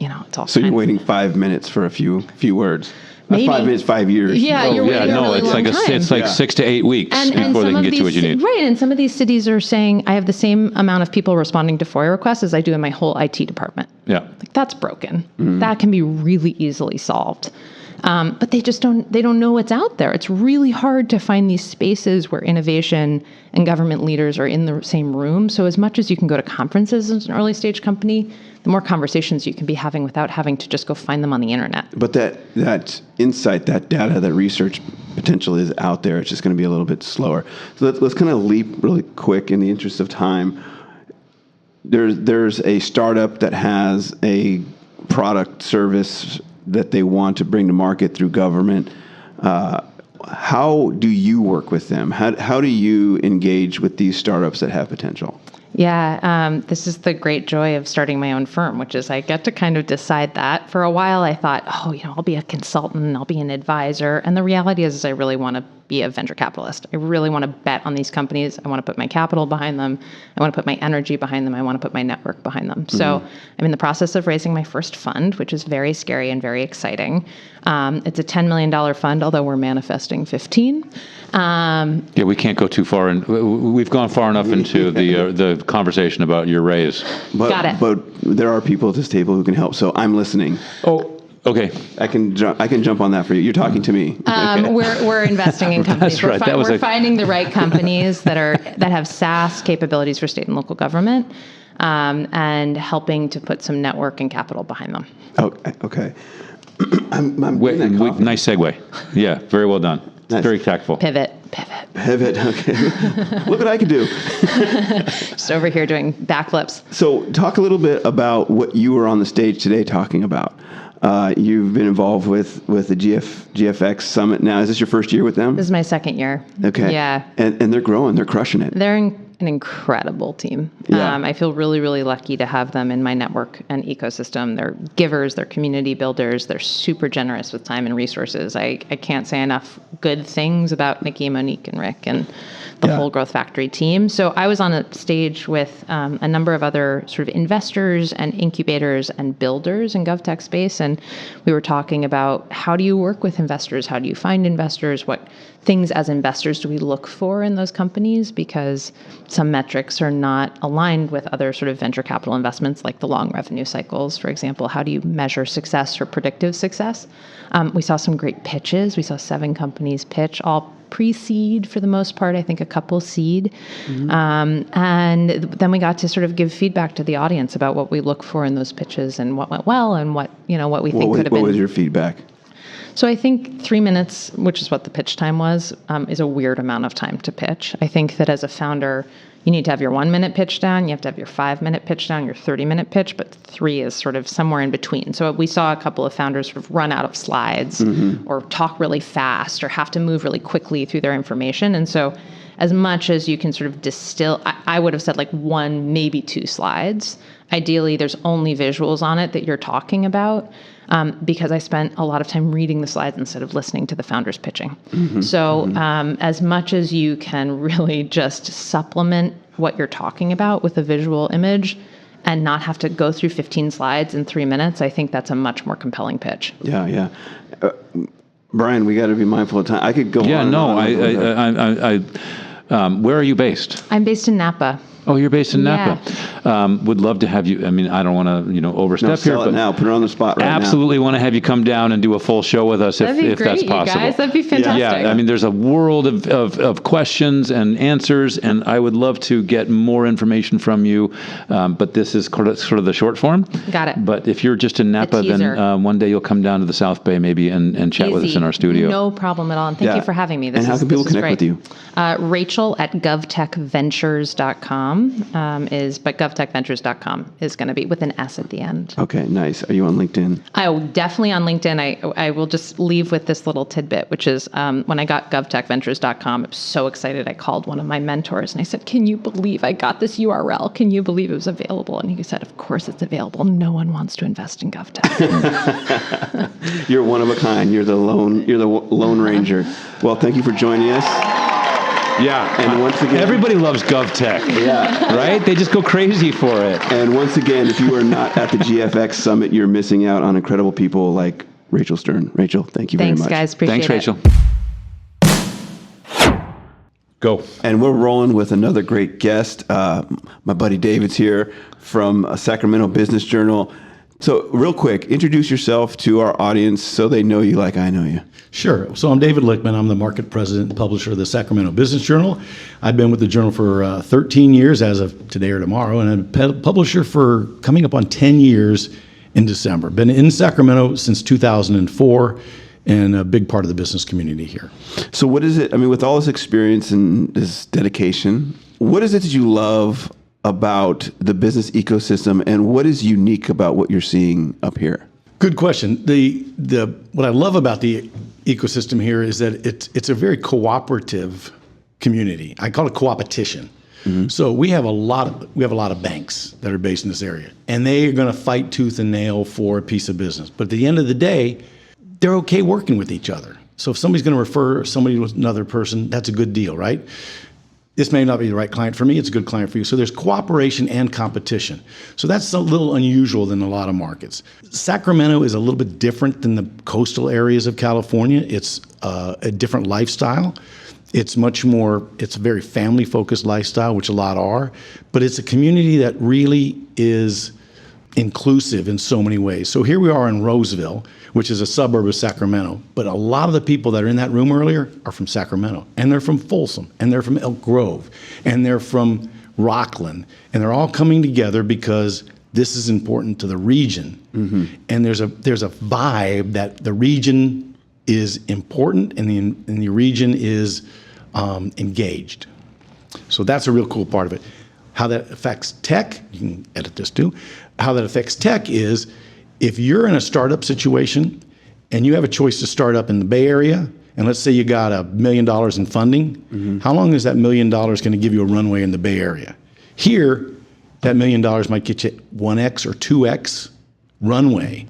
It's all. So you're waiting 5 minutes for a few words. Maybe. 5 minutes, 5 years. Yeah, you're waiting a really long time. It's like 6 to 8 weeks before they can get you what you need. Right, and some of these cities are saying, I have the same amount of people responding to FOIA requests as I do in my whole IT department. Yeah. Like, that's broken. That can be really easily solved. But they don't know what's out there. It's really hard to find these spaces where innovation and government leaders are in the same room. So as much as you can go to conferences as an early stage company, the more conversations you can be having without having to just go find them on the internet. But that insight, that data, that research potential is out there. It's just going to be a little bit slower. So let's kind of leap really quick in the interest of time. There's a startup that has a product service that they want to bring to market through government. How do you work with them? How do you engage with these startups that have potential? Yeah, this is the great joy of starting my own firm, which is I get to kind of decide that. For a while, I thought, I'll be a consultant, I'll be an advisor. And the reality is I really want to be a venture capitalist. I really want to bet on these companies. I want to put my capital behind them. I want to put my energy behind them. I want to put my network behind them. So I'm in the process of raising my first fund, which is very scary and very exciting. It's a $10 million fund, although we're manifesting 15. Yeah, we can't go too far, and we've gone far enough into the conversation about your raise. Got it. But there are people at this table who can help, so I'm listening. Oh, okay. I can jump on that for you. You're talking to me. We're investing in companies. That's right. We're finding the right companies that have SaaS capabilities for state and local government, and helping to put some network and capital behind them. Okay. Nice segue. Yeah, very well done. Nice. Very tactful. Pivot. Okay. Look what I can do. Just over here doing backflips. So talk a little bit about what you were on the stage today talking about. You've been involved with the GFX Summit now. Is this your first year with them? This is my second year. Okay. Yeah. And they're growing. They're crushing it. They're an incredible team. Yeah. I feel really, really lucky to have them in my network and ecosystem. They're givers. They're community builders. They're super generous with time and resources. I can't say enough good things about Nikki, Monique, and Rick and the whole Growth Factory team. So I was on a stage with a number of other sort of investors and incubators and builders in GovTech space. And we were talking about how do you work with investors? How do you find investors? What things as investors do we look for in those companies? Because some metrics are not aligned with other sort of venture capital investments, like the long revenue cycles, for example. How do you measure success or predictive success? We saw some great pitches. We saw 7 companies pitch, all pre-seed for the most part, I think a couple seed. And then we got to sort of give feedback to the audience about what we look for in those pitches and what went well and what we think could have been. What was your feedback? So I think 3 minutes, which is what the pitch time was, is a weird amount of time to pitch. I think that as a founder, you need to have your 1 minute pitch down, you have to have your 5 minute pitch down, your 30-minute pitch, but 3 is sort of somewhere in between. So we saw a couple of founders sort of run out of slides or talk really fast or have to move really quickly through their information. And so as much as you can sort of distill, I would have said like 1, maybe 2 slides. Ideally, there's only visuals on it that you're talking about, because I spent a lot of time reading the slides instead of listening to the founders pitching. So as much as you can really just supplement what you're talking about with a visual image and not have to go through 15 slides in 3 minutes, I think that's a much more compelling pitch. Yeah. Brian, we got to be mindful of time. I could go on. Yeah, and no, on. where are you based? I'm based in Napa. Oh, you're based in Yeah. Napa. Would love to have you. I mean, I don't want to, overstep No, here, sell it but now. Put it on the spot right now. absolutely want to have you come down and do a full show with us That'd be if great, that's possible. you guys. That'd be fantastic. Yeah, I mean, there's a world of questions and answers, and I would love to get more information from you. But this is sort of the short form. Got it. But if you're just in Napa, then teaser. one day you'll come down to the South Bay maybe and chat with us Easy. in our studio. No problem at all. And thank Yeah. you for having me. This And how can people this is connect great. with you? Rachel at govtechventures.com but govtechventures.com is going to be with an S at the end. Okay, nice. Are you on LinkedIn? Definitely on LinkedIn. I will just leave with this little tidbit, which is when I got govtechventures.com, I was so excited. I called one of my mentors and I said, "Can you believe I got this URL? Can you believe it was available?" And he said, "Of course it's available. No one wants to invest in GovTech." You're one of a kind. You're the lone ranger. Well, thank you for joining us. Yeah, And once again, everybody loves GovTech. Yeah. Right? They just go crazy for it. And once again, if you are not at the GFX Summit, you're missing out on incredible people like Rachel Stern. Rachel, thank you very much. Thanks, guys. Appreciate Thanks, it. Rachel. Go. And we're rolling with another great guest. My buddy David's here from Sacramento Business Journal. So real quick, introduce yourself to our audience so they know you like I know you. Sure. So I'm David Lichtman. I'm the market president and publisher of the Sacramento Business Journal. I've been with the journal for 13 years as of today or tomorrow, and I'm a publisher for coming up on 10 years in December. Been in Sacramento since 2004 and a big part of the business community here. So what is it, I mean, with all this experience and this dedication, what is it that you love about the business ecosystem, and what is unique about what you're seeing up here? Good question. What I love about the ecosystem here is that it's a very cooperative community. I call it coopetition. So we have a lot of banks that are based in this area, and they are going to fight tooth and nail for a piece of business. But at the end of the day, they're okay working with each other. So if somebody's going to refer somebody to another person, that's a good deal, right? This may not be the right client for me. It's a good client for you. So there's cooperation and competition. So that's a little unusual than a lot of markets. Sacramento is a little bit different than the coastal areas of California. It's a different lifestyle. It's a very family-focused lifestyle, which a lot are. But it's a community that really is inclusive in so many ways. So here we are in Roseville, which is a suburb of Sacramento. But a lot of the people that are in that room earlier are from Sacramento, and they're from Folsom, and they're from Elk Grove, and they're from Rockland, and they're all coming together because this is important to the region. And there's a vibe that the region is important and the region is engaged. So that's a real cool part of it. How that affects tech, you can edit this too. How that affects tech is if you're in a startup situation and you have a choice to start up in the Bay Area, and let's say you got $1 million in funding, how long is that $1 million going to give you a runway in the Bay Area? Here, that $1 million might get you 1x or 2x runway.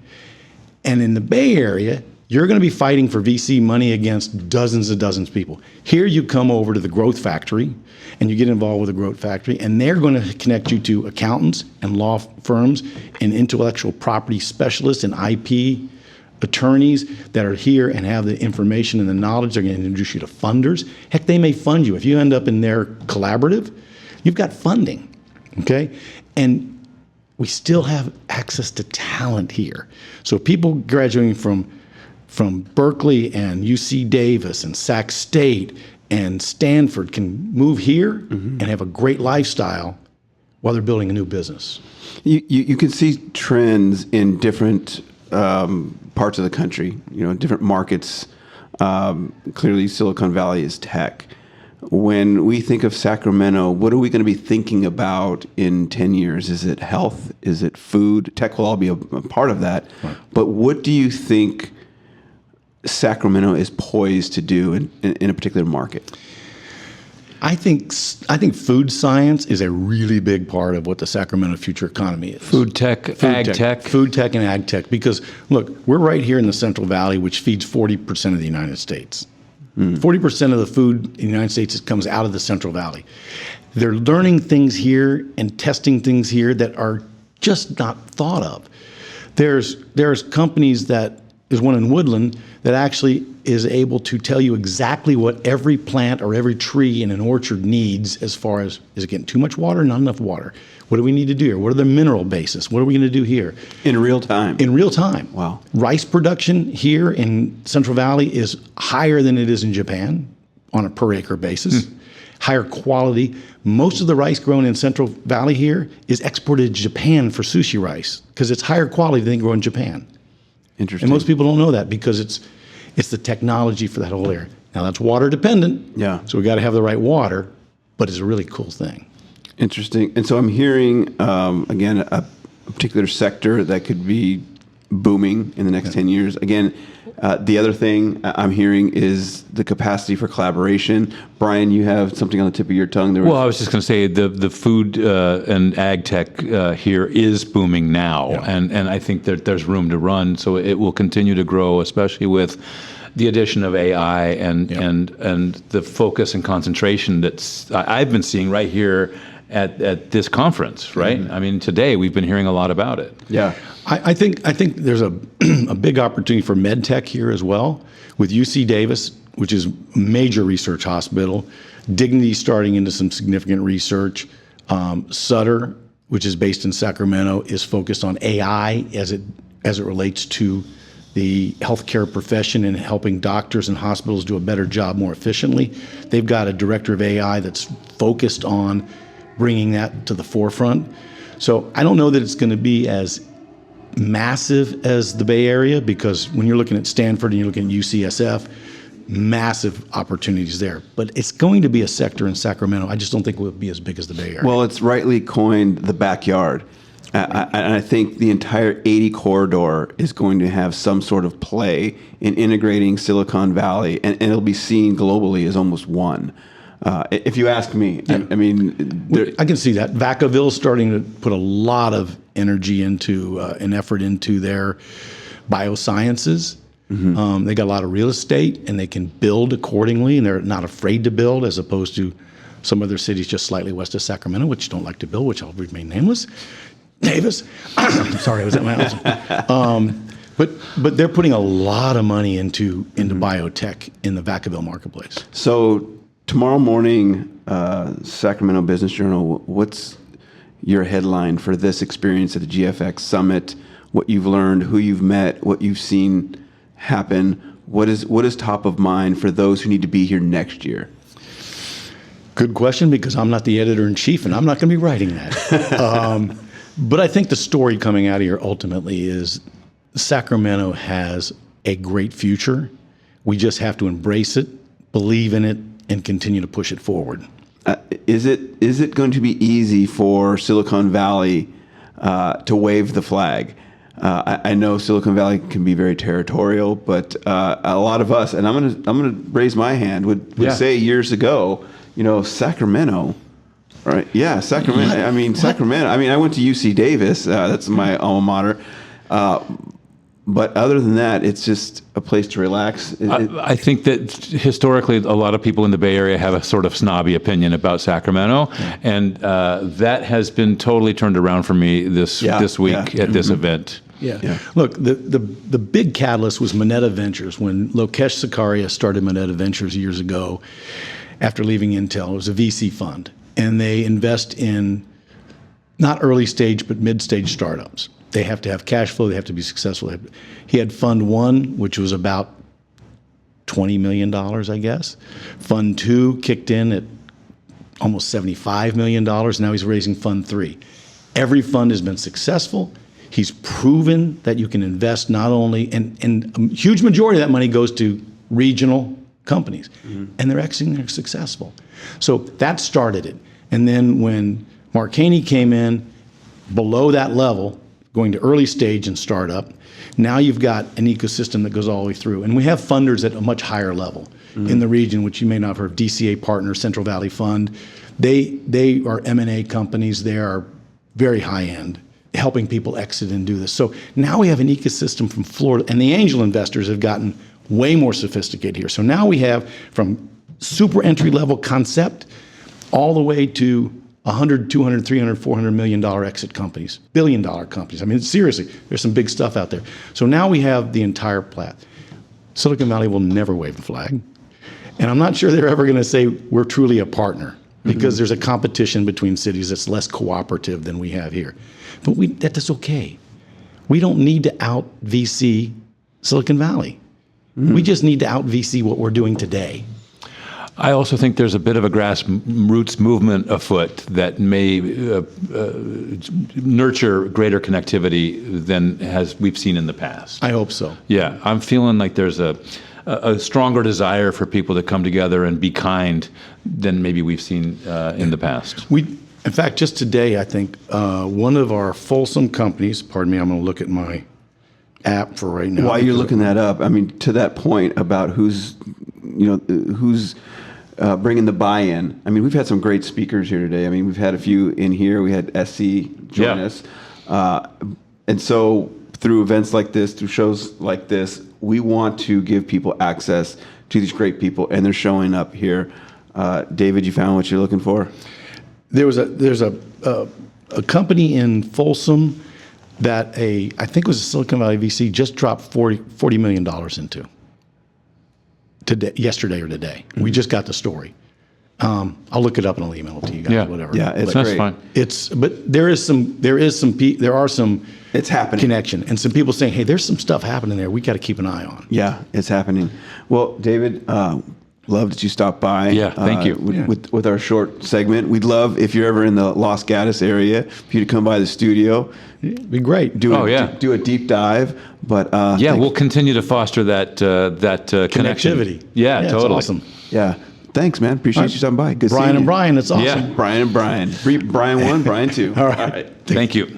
And in the Bay Area, you're going to be fighting for VC money against dozens of people. Here you come over to the Growth Factory and you get involved with the Growth Factory, and they're going to connect you to accountants and law firms and intellectual property specialists and IP attorneys that are here and have the information and the knowledge. They're going to introduce you to funders. Heck, they may fund you. If you end up in their collaborative, you've got funding, okay? And we still have access to talent here. So people graduating from Berkeley and UC Davis and Sac State and Stanford can move here and have a great lifestyle while they're building a new business. You can see trends in different parts of the country, different markets. Clearly, Silicon Valley is tech. When we think of Sacramento, what are we going to be thinking about in 10 years? Is it health? Is it food? Tech will all be a part of that. Right. But what do you think Sacramento is poised to do in a particular market? I think food science is a really big part of what the Sacramento future economy is. Food tech, ag tech. Food tech and ag tech. Because, look, we're right here in the Central Valley, which feeds 40% of the United States. 40% of the food in the United States comes out of the Central Valley. They're learning things here and testing things here that are just not thought of. There's companies that, there's one in Woodland that actually is able to tell you exactly what every plant or every tree in an orchard needs as far as, is it getting too much water, not enough water? What do we need to do here? What are the mineral bases? What are we going to do here? In real time. In real time. Wow. Rice production here in Central Valley is higher than it is in Japan on a per acre basis. Higher quality. Most of the rice grown in Central Valley here is exported to Japan for sushi rice because it's higher quality than grown in Japan. Interesting. And most people don't know that because it's the technology for that whole area. Now that's water dependent. Yeah. So we got to have the right water, but it's a really cool thing. Interesting. And so I'm hearing, again, a particular sector that could be booming in the next 10 years. Again, the other thing I'm hearing is the capacity for collaboration. Brian, you have something on the tip of your tongue. Well, I was just going to say the food and ag tech here is booming now, and I think that there's room to run, so it will continue to grow, especially with the addition of AI and the focus and concentration that's I've been seeing right here at this conference, right? I mean, today we've been hearing a lot about it. Yeah. I think there's a big opportunity for med tech here as well with UC Davis, which is a major research hospital. Dignity starting into some significant research. Sutter, which is based in Sacramento, is focused on AI as it relates to the healthcare profession and helping doctors and hospitals do a better job more efficiently. They've got a director of AI that's focused on bringing that to the forefront. So I don't know that it's going to be as massive as the Bay Area because when you're looking at Stanford and you're looking at UCSF, massive opportunities there. But it's going to be a sector in Sacramento. I just don't think it will be as big as the Bay Area. Well, it's rightly coined the backyard. And I think the entire 80 corridor is going to have some sort of play in integrating Silicon Valley, and it'll be seen globally as almost one. If you ask me, I mean, I can see that. Vacaville's starting to put a lot of energy into and effort into their biosciences. They got a lot of real estate, and they can build accordingly, and they're not afraid to build, as opposed to some other cities just slightly west of Sacramento, which don't like to build, which I'll remain nameless. Davis, sorry, I was at my house. But they're putting a lot of money into biotech in the Vacaville marketplace. So tomorrow morning, Sacramento Business Journal, what's your headline for this experience at the GFX Summit? What you've learned, who you've met, what you've seen happen? What is top of mind for those who need to be here next year? Good question, because I'm not the editor-in-chief, and I'm not going to be writing that. But I think the story coming out of here ultimately is Sacramento has a great future. We just have to embrace it, believe in it, and continue to push it forward. Is it going to be easy for Silicon Valley to wave the flag? I know Silicon Valley can be very territorial, but a lot of us, and I'm gonna raise my hand, would say years ago, Sacramento. Right. Yeah, Sacramento. I mean, Sacramento. I mean, I went to UC Davis. That's my alma mater. But other than that, it's just a place to relax. I think that historically, a lot of people in the Bay Area have a sort of snobby opinion about Sacramento, and that has been totally turned around for me this week at this event. Yeah. Look, the big catalyst was Moneta Ventures. When Lokesh Sakaria started Moneta Ventures years ago after leaving Intel, it was a VC fund. And they invest in not early stage, but mid stage startups. They have to have cash flow. They have to be successful. He had Fund 1, which was about $20 million, I guess. Fund 2 kicked in at almost $75 million. Now he's raising Fund 3. Every fund has been successful. He's proven that you can invest not only, and a huge majority of that money goes to regional companies, and they're successful. So that started it. And then when Mark Haney came in, below that level, going to early stage and startup. Now you've got an ecosystem that goes all the way through. And we have funders at a much higher level in the region, which you may not have heard of, DCA Partners, Central Valley Fund. They are M&A companies. They are very high end, helping people exit and do this. So now we have an ecosystem from Florida, and the angel investors have gotten way more sophisticated here. So now we have from super entry level concept all the way to 100, 200, 300, 400 million dollar exit companies, billion-dollar companies. I mean, seriously, there's some big stuff out there. So now we have the entire plat. Silicon Valley will never wave a flag. And I'm not sure they're ever going to say we're truly a partner, because there's a competition between cities that's less cooperative than we have here. But that's okay. We don't need to out VC Silicon Valley. We just need to out VC what we're doing today. I also think there's a bit of a grassroots movement afoot that may nurture greater connectivity than we've seen in the past. I hope so. Yeah, I'm feeling like there's a stronger desire for people to come together and be kind than maybe we've seen in the past. In fact, just today, I think one of our Folsom companies, pardon me, I'm going to look at my app for right now. While you're looking that up, I mean, to that point about who's bringing the buy-in. I mean, we've had some great speakers here today. I mean, we've had a few in here. We had SC join us. And so through events like this, through shows like this, we want to give people access to these great people, and they're showing up here. David, you found what you're looking for? There's a company in Folsom that I think it was a Silicon Valley VC just dropped $40 million into today, yesterday or today. We just got the story. I'll look it up and I'll email it to you guys. Whatever. Yeah, it's That's great. fine. But there are some It's happening. connection, and some people saying, hey, there's some stuff happening there we got to keep an eye on. Yeah, it's happening. Well, David, love that you stopped by. Yeah, thank you. With our short segment. We'd love, if you're ever in the Los Gatos area, for you to come by the studio. It'd be great. Do a deep dive. But we'll continue to foster that connection. Connectivity. Yeah, it's totally. awesome. Yeah. Thanks, man. Appreciate you stopping by. Good Brian seeing and you. Brian, it's awesome. Yeah. Brian and Brian. Brian 1, Brian 2. All right. Thank you.